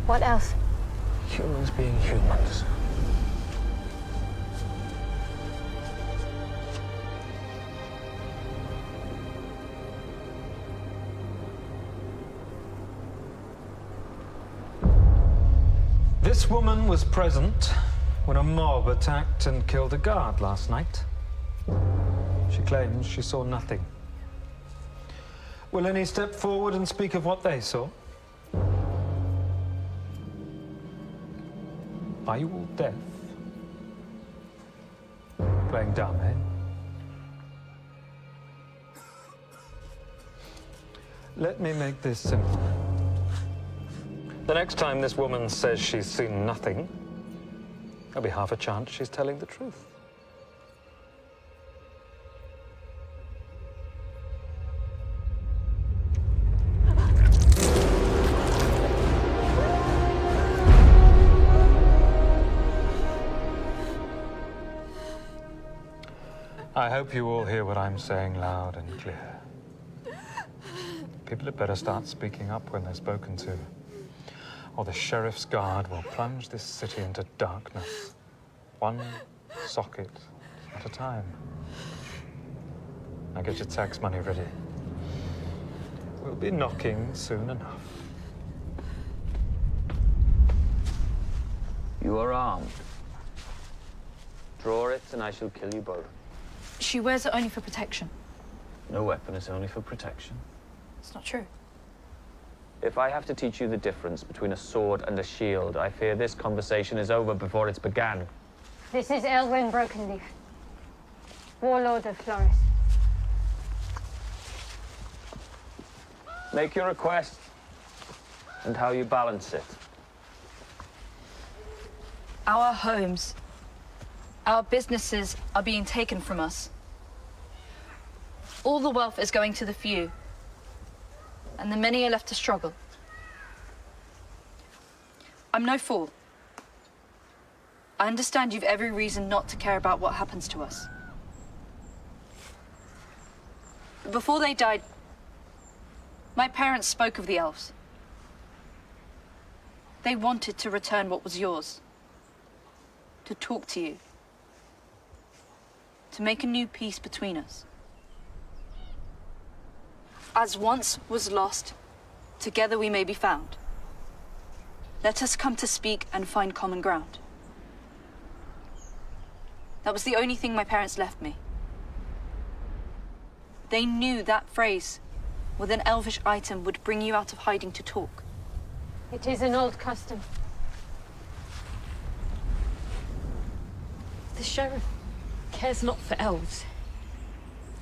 What else? Humans being humans. This woman was present when a mob attacked and killed a guard last night. She claims she saw nothing. Will any step forward and speak of what they saw? Are you all deaf? Playing dumb, eh? Let me make this simple. The next time this woman says she's seen nothing, there'll be half a chance she's telling the truth. I hope you all hear what I'm saying loud and clear. People had better start speaking up when they're spoken to, or the Sheriff's Guard will plunge this city into darkness, one socket at a time. Now get your tax money ready. We'll be knocking soon enough. You are armed. Draw it and I shall kill you both. She wears it only for protection. No weapon is only for protection. It's not true. If I have to teach you the difference between a sword and a shield, I fear this conversation is over before it's began. This is Elwyn Brokenleaf, Warlord of Floris. Make your request and how you balance it. Our homes, our businesses are being taken from us. All the wealth is going to the few, and the many are left to struggle. I'm no fool. I understand you've every reason not to care about what happens to us. But before they died, my parents spoke of the elves. They wanted to return what was yours, to talk to you, to make a new peace between us. As once was lost, together we may be found. Let us come to speak and find common ground. That was the only thing my parents left me. They knew that phrase with an elvish item would bring you out of hiding to talk. It is an old custom. The sheriff cares not for elves.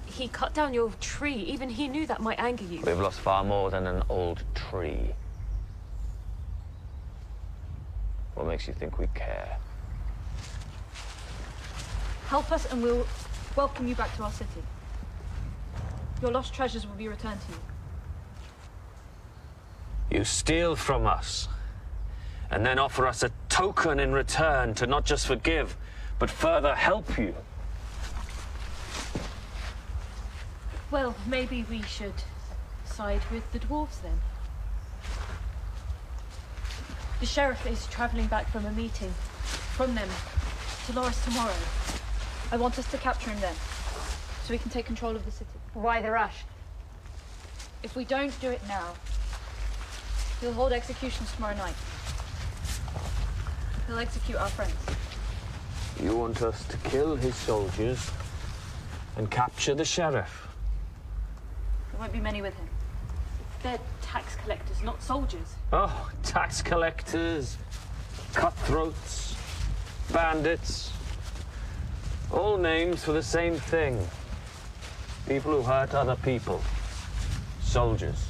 He cut down your tree. Even he knew that might anger you. We've lost far more than an old tree. What makes you think we care? Help us and we'll welcome you back to our city. Your lost treasures will be returned to you. You steal from us, and then offer us a token in return to not just forgive, but further help you. Well, maybe we should side with the dwarves then. The sheriff is traveling back from a meeting from them to Loris tomorrow. I want us to capture him then, so we can take control of the city. Why the rush? If we don't do it now, he'll hold executions tomorrow night. He'll execute our friends. You want us to kill his soldiers and capture the sheriff? There won't be many with him. They're tax collectors, not soldiers. Oh, tax collectors, cutthroats, bandits. All names for the same thing. People who hurt other people. Soldiers.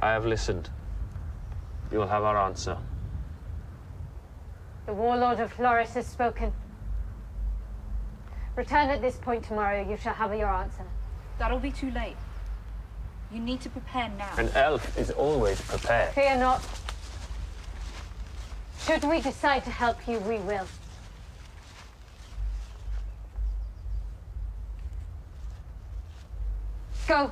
I have listened. You will have our answer. The Warlord of Floris has spoken. Return at this point tomorrow, you shall have your answer. That'll be too late. You need to prepare now. An elf is always prepared. Fear not. Should we decide to help you, we will. Go.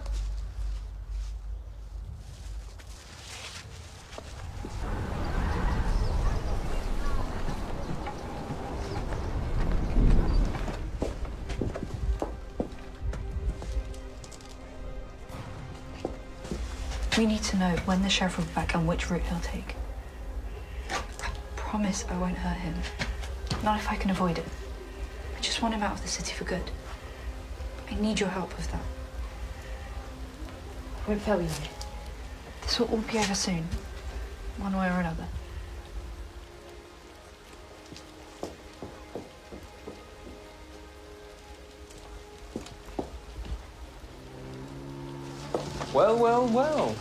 We need to know when the sheriff will be back and which route he'll take. I promise I won't hurt him. Not if I can avoid it. I just want him out of the city for good. I need your help with that. I won't fail you. This will all be over soon, one way or another. Well, well, well.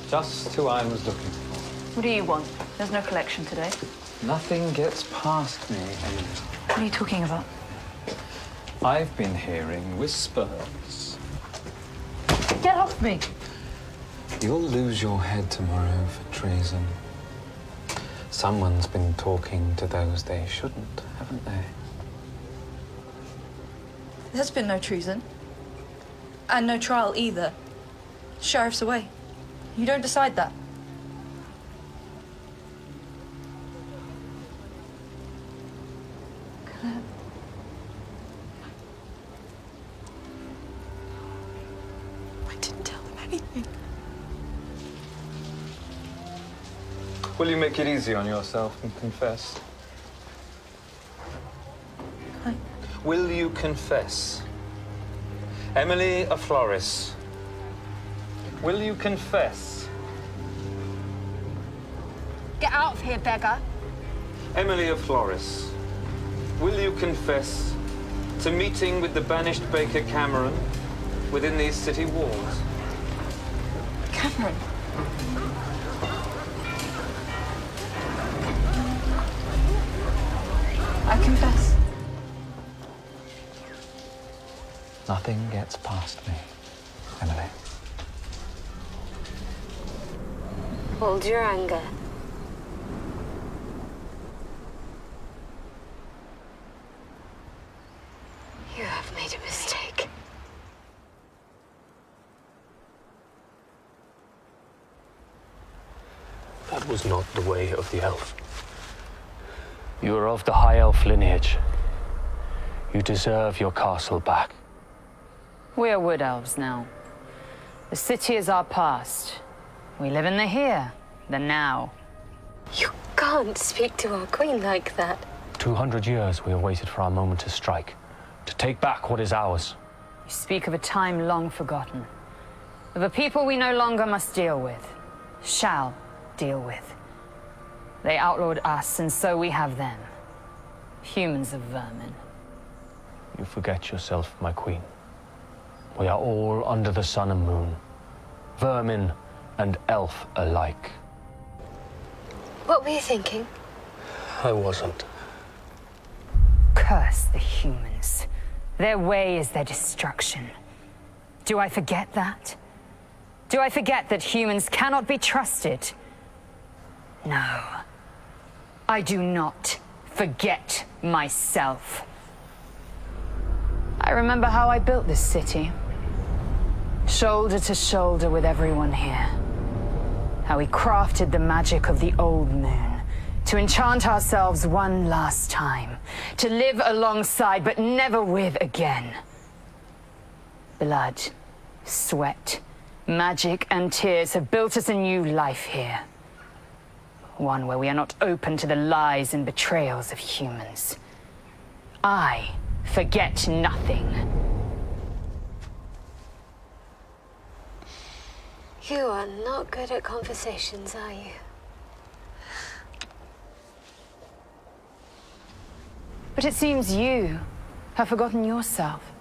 Just who I was looking for. What do you want? There's no collection today. Nothing gets past me, Emily. What are you talking about? I've been hearing whispers. Get off me! You'll lose your head tomorrow for treason. Someone's been talking to those they shouldn't, haven't they? There's been no treason. And no trial either. Sheriff's away. You don't decide that. Claire. I didn't tell them anything. Will you make it easy on yourself and confess? Will you confess? Emily of Floris. Will you confess? Get out of here, beggar. Emily of Floris, will you confess to meeting with the banished Baker Cameron within these city walls? Cameron? I confess. Nothing gets past me, Emily. Hold your anger. You have made a mistake. That was not the way of the elf. You are of the High Elf lineage. You deserve your castle back. We are wood elves now. The city is our past. We live in the here, the now. You can't speak to our queen like that. 200 years we have waited for our moment to strike, to take back what is ours. You speak of a time long forgotten, of a people we no longer must deal with, shall deal with. They outlawed us, and so we have them. Humans of vermin. You forget yourself, my queen. We are all under the sun and moon, vermin and elf alike. What were you thinking? I wasn't. Curse the humans. Their way is their destruction. Do I forget that? Do I forget that humans cannot be trusted? No. I do not forget myself. I remember how I built this city. Shoulder to shoulder with everyone here. How we crafted the magic of the old moon to enchant ourselves one last time, to live alongside but never with again. Blood, sweat, magic, and tears have built us a new life here. One where we are not open to the lies and betrayals of humans. I forget nothing. You are not good at conversations, are you? But it seems you have forgotten yourself.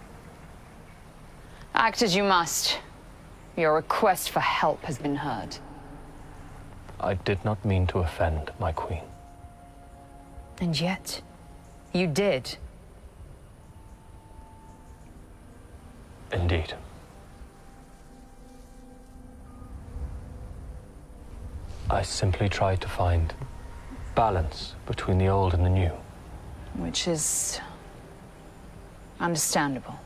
Act as you must. Your request for help has been heard. I did not mean to offend, my queen. And yet, you did. Indeed. I simply tried to find balance between the old and the new. Which is understandable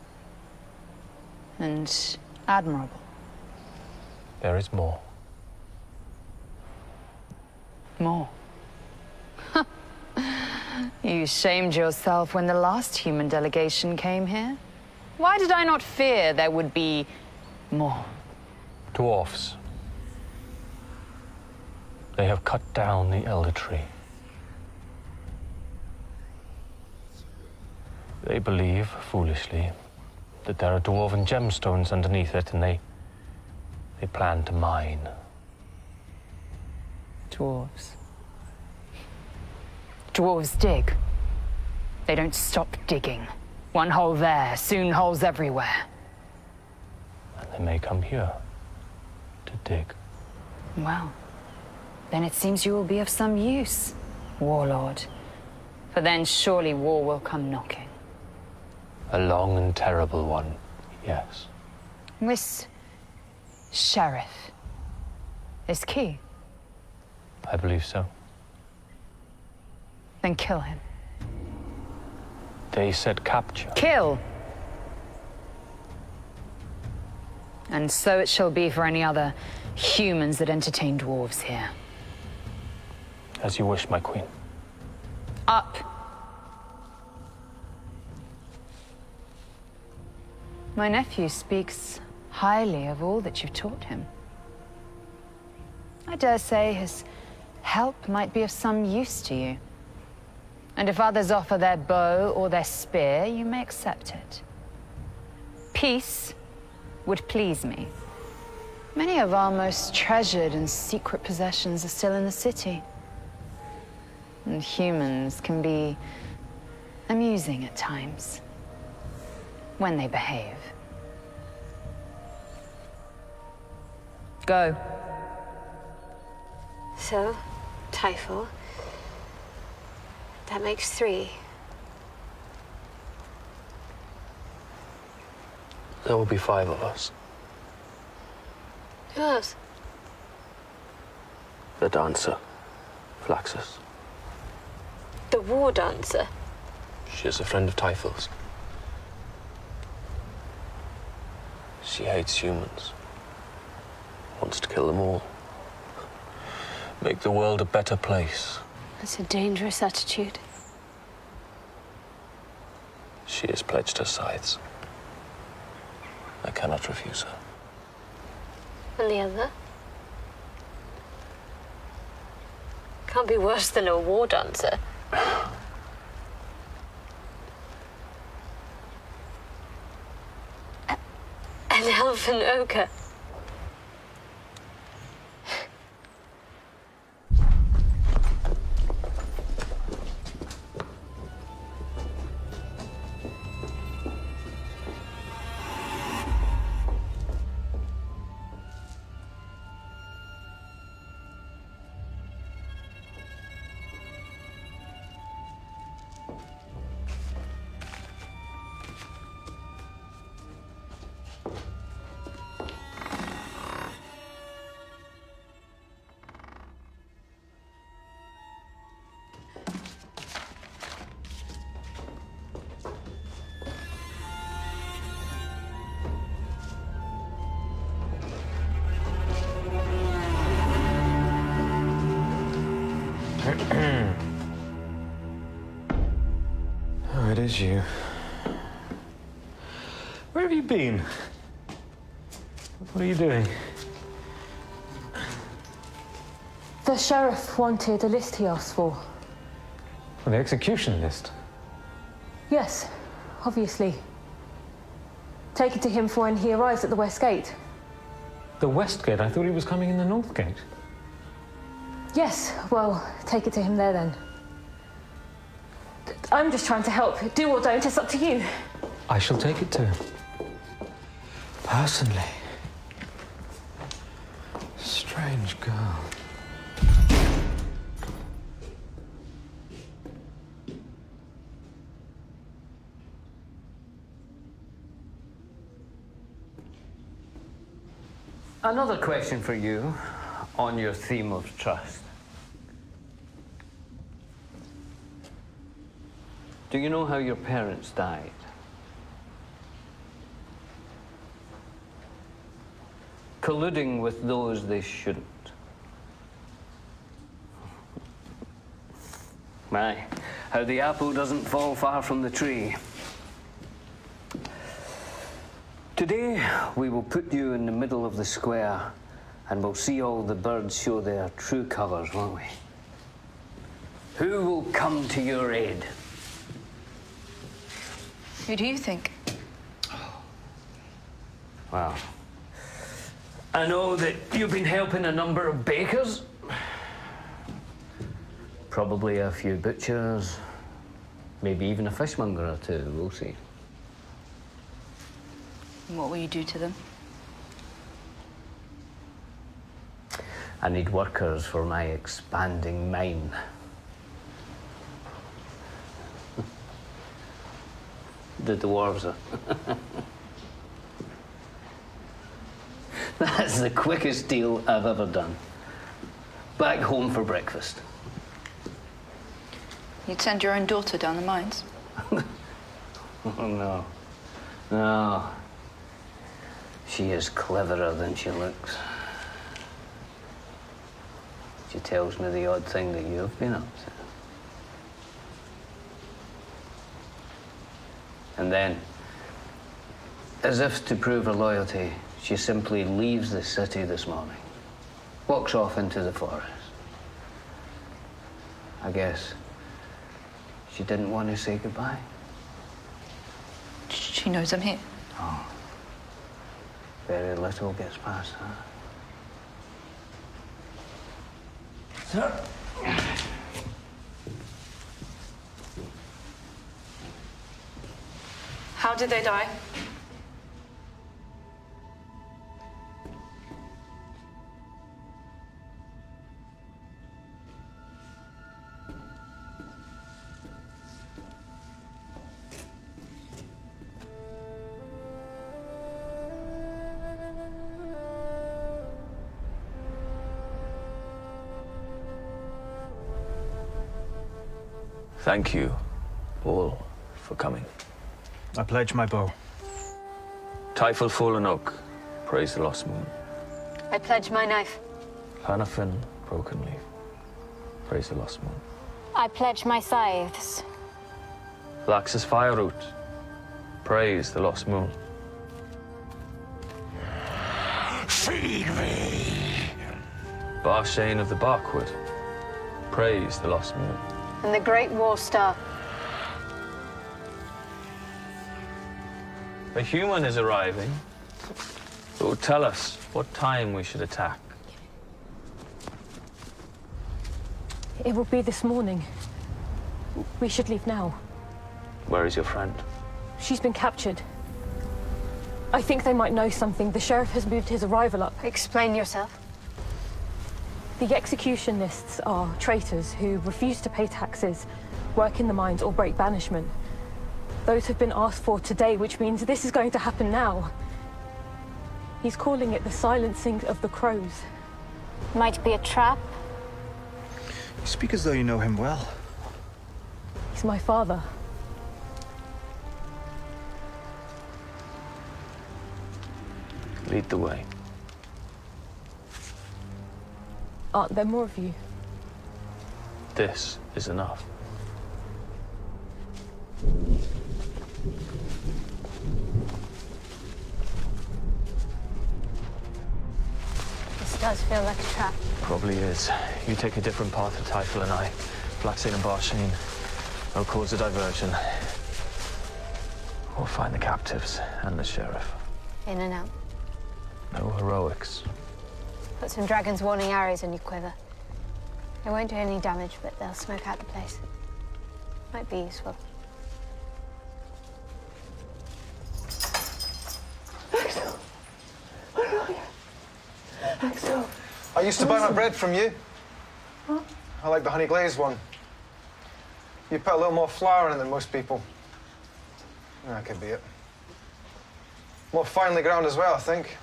and admirable. There is more. More. You shamed yourself when the last human delegation came here. Why did I not fear there would be more? Dwarfs. They have cut down the Elder Tree. They believe, foolishly, that there are dwarven gemstones underneath it, and they plan to mine. Dwarves. Dwarves dig. They don't stop digging. One hole there, soon holes everywhere. And they may come here to dig. Well, then it seems you will be of some use, warlord. For then surely war will come knocking. A long and terrible one, yes. This sheriff is key. I believe so. Then kill him. They said capture. Kill! And so it shall be for any other humans that entertain dwarves here. As you wish, my queen. Up! My nephew speaks highly of all that you've taught him. I dare say his help might be of some use to you. And if others offer their bow or their spear, you may accept it. Peace would please me. Many of our most treasured and secret possessions are still in the city. And humans can be amusing at times, when they behave. Go. So, Typhel. That makes 3. There will be 5 of us. Who else? The dancer, Flaxus. The war dancer. She is a friend of Typhel's. She hates humans. Wants to kill them all. Make the world a better place. That's a dangerous attitude. She has pledged her sides. I cannot refuse her. And the other? Can't be worse than a war dancer. An elven ogre. Oh, it is you. Where have you been? What are you doing? The sheriff wanted a list he asked for. Well, the execution list? Yes, obviously. Take it to him for when he arrives at the West Gate. The West Gate? I thought he was coming in the North Gate. Yes, well, take it to him there then. I'm just trying to help. Do or don't, it's up to you. I shall take it to him. Personally. Strange girl. Another question for you on your theme of trust. Do you know how your parents died? Colluding with those they shouldn't. Aye, how the apple doesn't fall far from the tree. Today, we will put you in the middle of the square and we'll see all the birds show their true colours, won't we? Who will come to your aid? Who do you think? Well, I know that you've been helping a number of bakers. Probably a few butchers. Maybe even a fishmonger or two, we'll see. And what will you do to them? I need workers for my expanding mine. The dwarves are. That's the quickest deal I've ever done. Back home for breakfast. You'd send your own daughter down the mines? Oh, no. No. She is cleverer than she looks. She tells me the odd thing that you've been up to. And then, as if to prove her loyalty, she simply leaves the city this morning. Walks off into the forest. I guess she didn't want to say goodbye. She knows I'm here. Oh. Very little gets past her. Sir. How did they die? Thank you all for coming. I pledge my bow. Typhel Fallen Oak, praise the lost moon. I pledge my knife. Hanafin, Broken Leaf, praise the lost moon. I pledge my scythes. Laxus Fireroot, praise the lost moon. Feed me! Barshane of the Barkwood, praise the lost moon. And the Great War Star. A human is arriving who will tell us what time we should attack. It will be this morning. We should leave now. Where is your friend? She's been captured. I think they might know something. The sheriff has moved his arrival up. Explain yourself. The executionists are traitors who refuse to pay taxes, work in the mines, or break banishment. Those have been asked for today, which means this is going to happen now. He's calling it the silencing of the crows. Might be a trap. You speak as though you know him well. He's my father. Lead the way. Aren't there more of you? This is enough. This does feel like a trap. Probably is. You take a different path to Typhel and I. Flaxseed and Barshane. I'll cause a diversion. We'll find the captives and the sheriff. In and out. No heroics. Put some dragon's warning arrows in your quiver. They won't do any damage, but they'll smoke out the place. Might be useful. Axel! Where are you? Axel! I used to buy my bread from you. Huh? I like the honey glazed one. You put a little more flour in it than most people. That could be it. More finely ground as well, I think.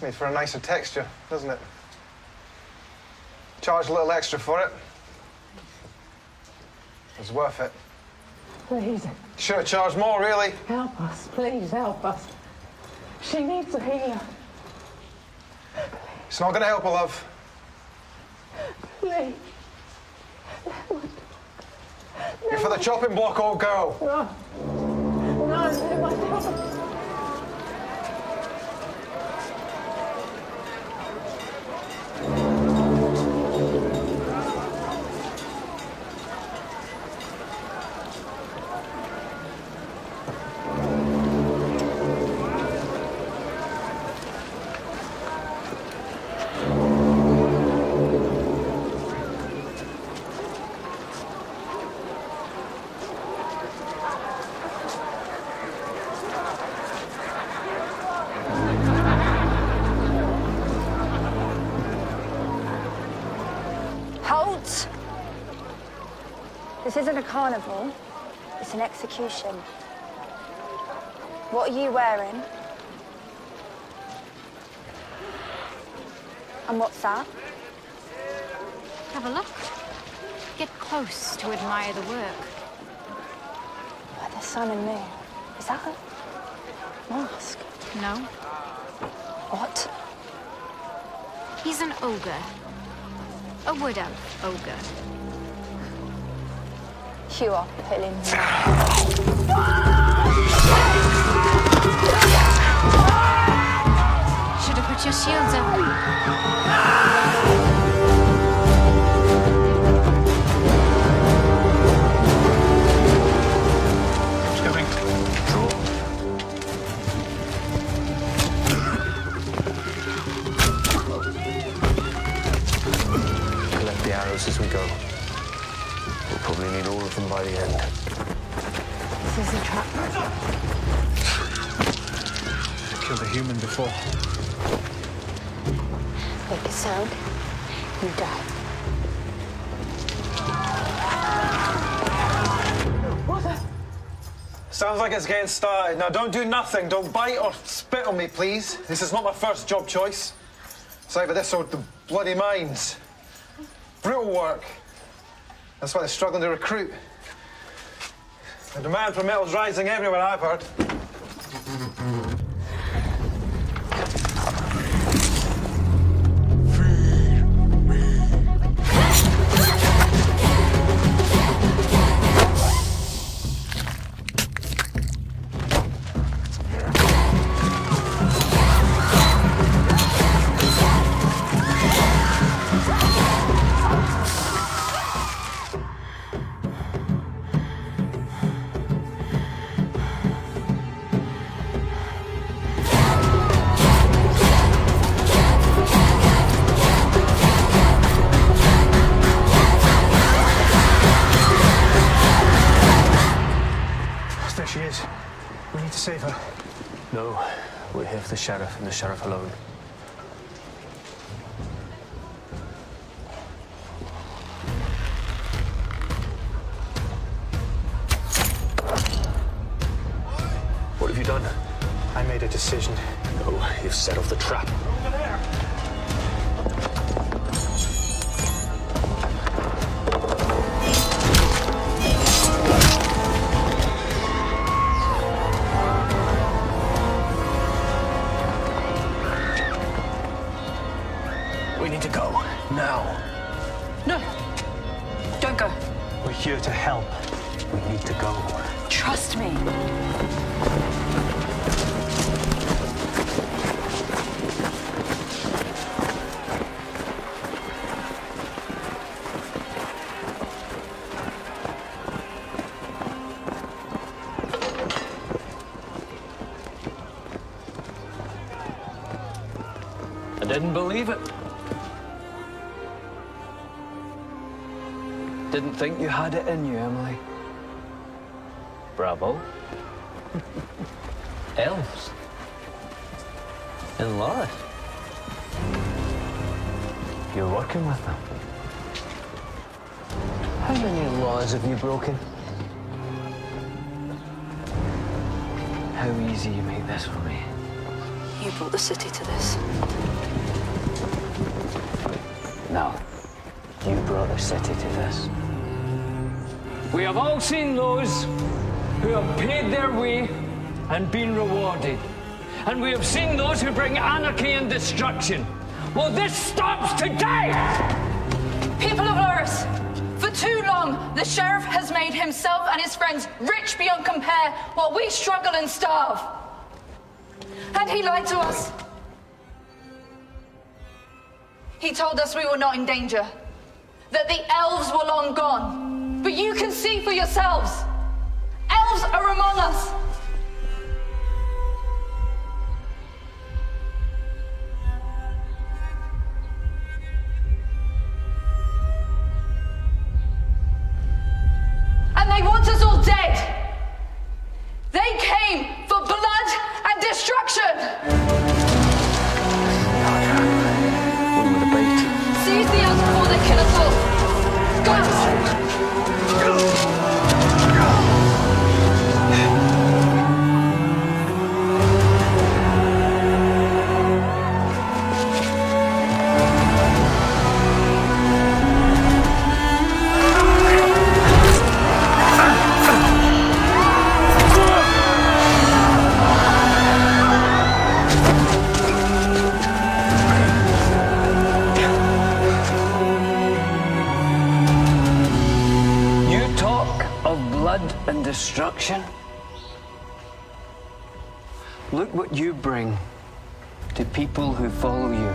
Made for a nicer texture, doesn't it? Charge a little extra for it. It's worth it. Please. Should have charged more, really. Help us, please help us. She needs a healer. It's not going to help her, love. Please. You're for the chopping block, old girl. No, they must help us. Halt! This isn't a carnival, it's an execution. What are you wearing? And what's that? Have a look. Get close to admire the work. Like the sun and moon. Is that a mask? No. What? He's an ogre. A wood elf ogre. You are pulling me. Should have put your shields up. Coming. Draw. Collect the arrows as we go. We'll probably need all of them by the end. This is a trap. I killed a human before. Make a sound, you die. Sounds like it's getting started. Now, don't do nothing. Don't bite or spit on me, please. This is not my first job choice. It's either this or the bloody mines. Brutal work. That's why they're struggling to recruit. The demand for metal's rising everywhere, I've heard. There she is. We need to save her. No, we're here for the sheriff and the sheriff alone. What have you done? I made a decision. No, you've set off the trap. We need to go. Now. No. Don't go. We're here to help. We need to go. Trust me. I didn't believe it. Didn't think you had it in you, Emily. Bravo. Elves. In Lorith. You're working with them. How many laws have you broken? How easy you make this for me. You brought the city to this. No. You brought the city to this. We have all seen those who have paid their way and been rewarded. And we have seen those who bring anarchy and destruction. Well, this stops today! People of Loris, for too long, the sheriff has made himself and his friends rich beyond compare while we struggle and starve. And he lied to us. He told us we were not in danger, that the elves were long gone. But you can see for yourselves. Elves are among us. And they want us all dead. They came for blood and destruction. Seize the elves before they kill us all. Go! And destruction. Look what you bring to people who follow you.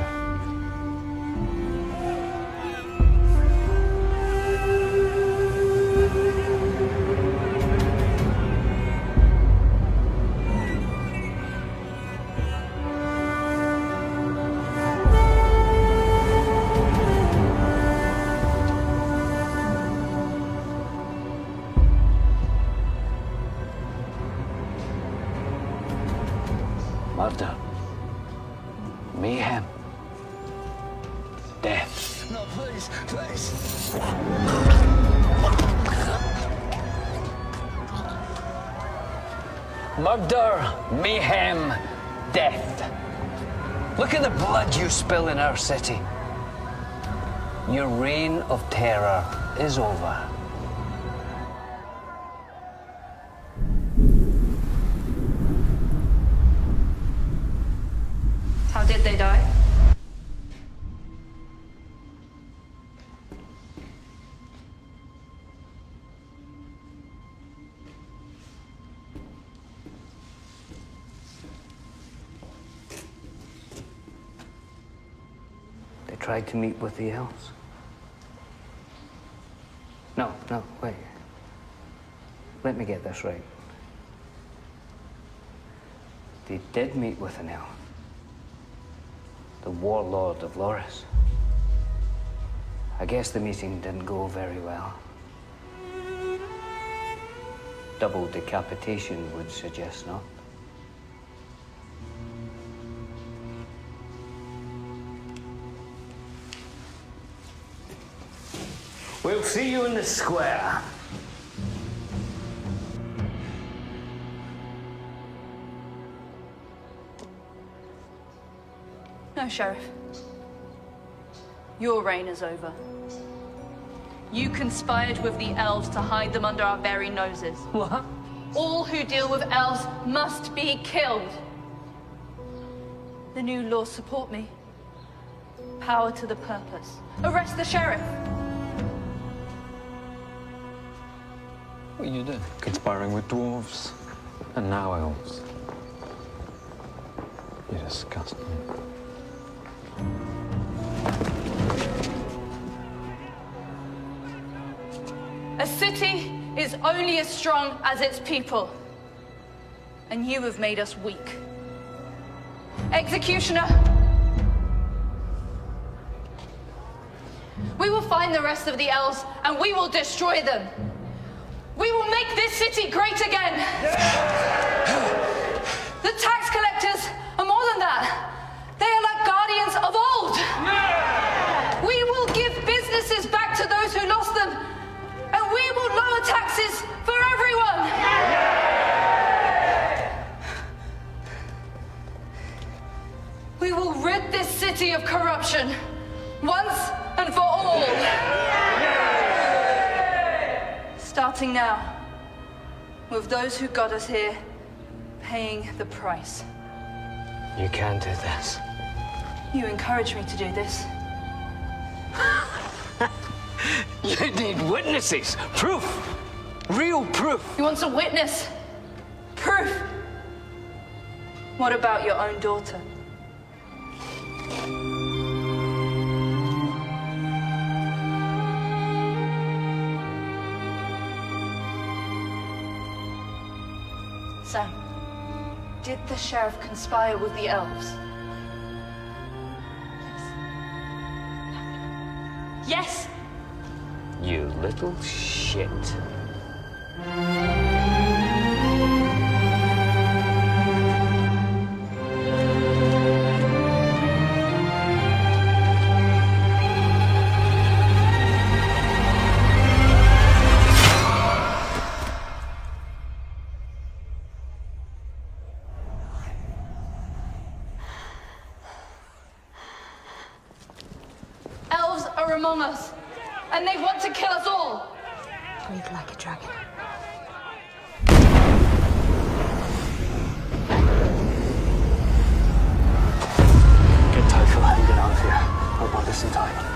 Murder, mayhem, death. No, please, please. Murder, mayhem, death. Look at the blood you spill in our city. Your reign of terror is over. How did they die? They tried to meet with the elves. No, wait. Let me get this right. They did meet with an elf. The warlord of Loris. I guess the meeting didn't go very well. Double decapitation would suggest not. We'll see you in the square. No, Sheriff. Your reign is over. You conspired with the elves to hide them under our very noses. What? All who deal with elves must be killed. The new laws support me. Power to the purpose. Arrest the sheriff. What you did? Conspiring with dwarves, and now elves. You disgust me. A city is only as strong as its people. And you have made us weak. Executioner! We will find the rest of the elves and we will destroy them. We will make this city great again. The tax collectors are more than that. They are like guardians of old. We will give businesses back to those who lost them. And we will lower taxes for everyone. corruption once and for all. Starting now, with those who got us here paying the price. You can do this. You encouraged me to do this. You need witnesses, proof, real proof. You want some witness? Proof? What about your own daughter? Sam, did the sheriff conspire with the elves? Yes. You little shit. Elves are among us, and they want to kill us all. Breathe like a dragon. Get Typhon and get out of here. I'll buy this in time.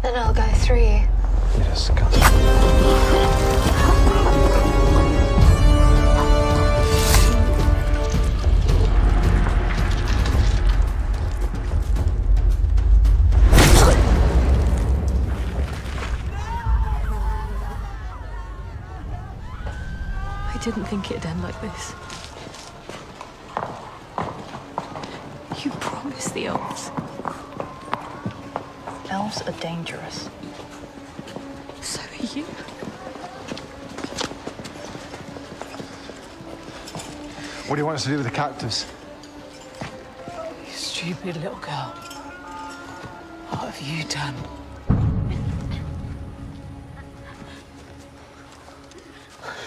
Then I'll go through you. You just succumb. I didn't think it'd end like this. You promised the elves. Elves are dangerous. So are you. What do you want us to do with the captives? You stupid little girl. What have you done?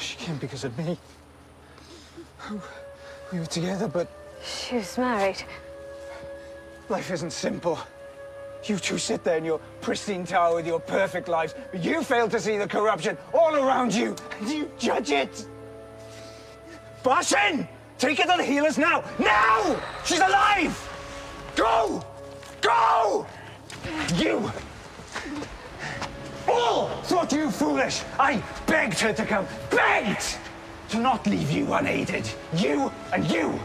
She came because of me. We were together, but She was married. life isn't simple. You two sit there in your pristine tower with your perfect lives, but you fail to see the corruption all around you, and you judge it. Barshin! Take her to the healers now! Now! She's alive! Go! Go! You! All thought you foolish! I begged her to come. Begged! To not leave you unaided. You and you!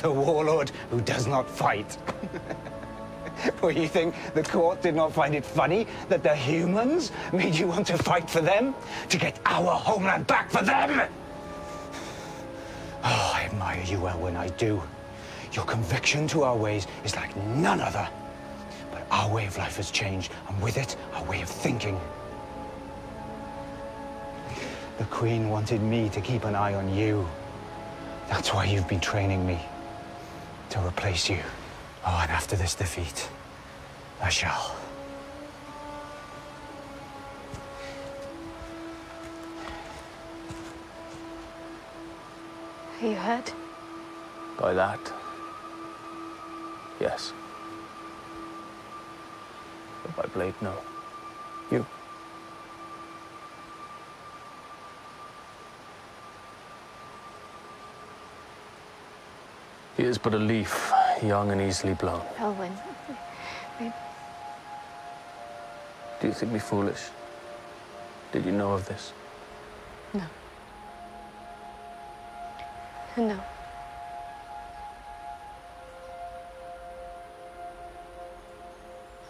The warlord who does not fight. Or you think the court did not find it funny that the humans made you want to fight for them? To get our homeland back for them? Oh, I admire you, Elwyn, I do. Your conviction to our ways is like none other. But our way of life has changed, and with it, our way of thinking. The Queen wanted me to keep an eye on you. That's why you've been training me. To replace you. Oh, and after this defeat, I shall. Are you hurt? By that, yes. But by Blade, no. You. He is but a leaf, young and easily blown. Elwyn. Do you think me foolish? Did you know of this? No. No.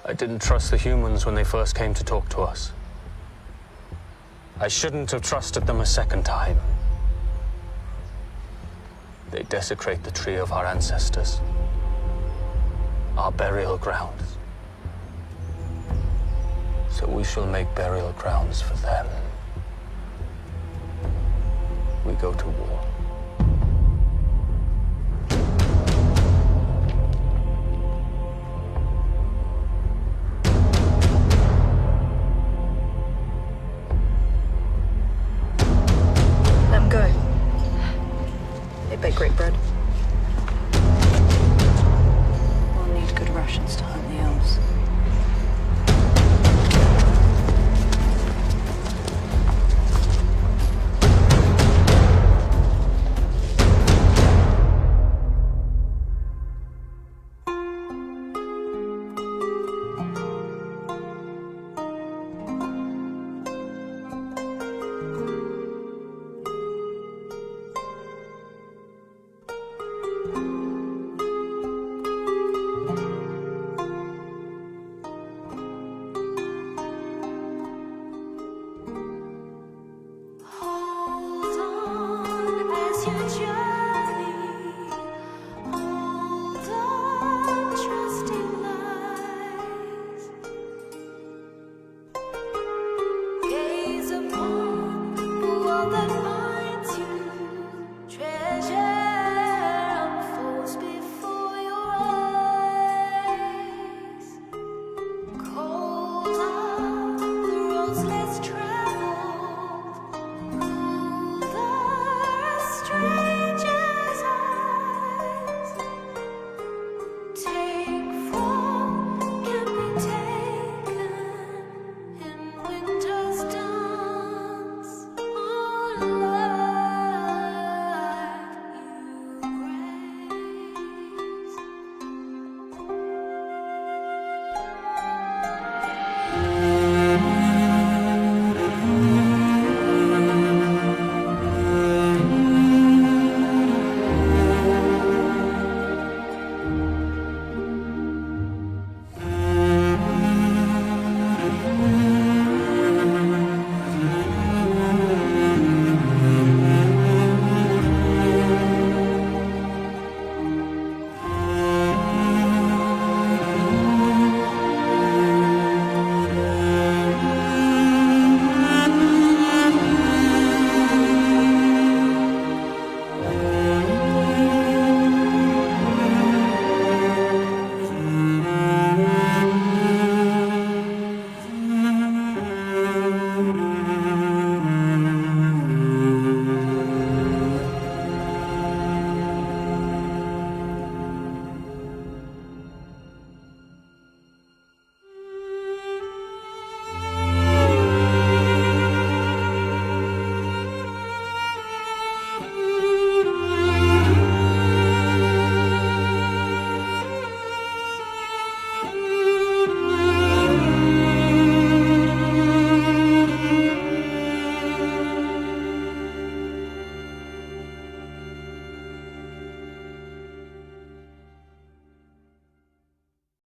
I didn't trust the humans when they first came to talk to us. I shouldn't have trusted them a second time. They desecrate the tree of our ancestors, our burial grounds. So we shall make burial grounds for them. We go to war.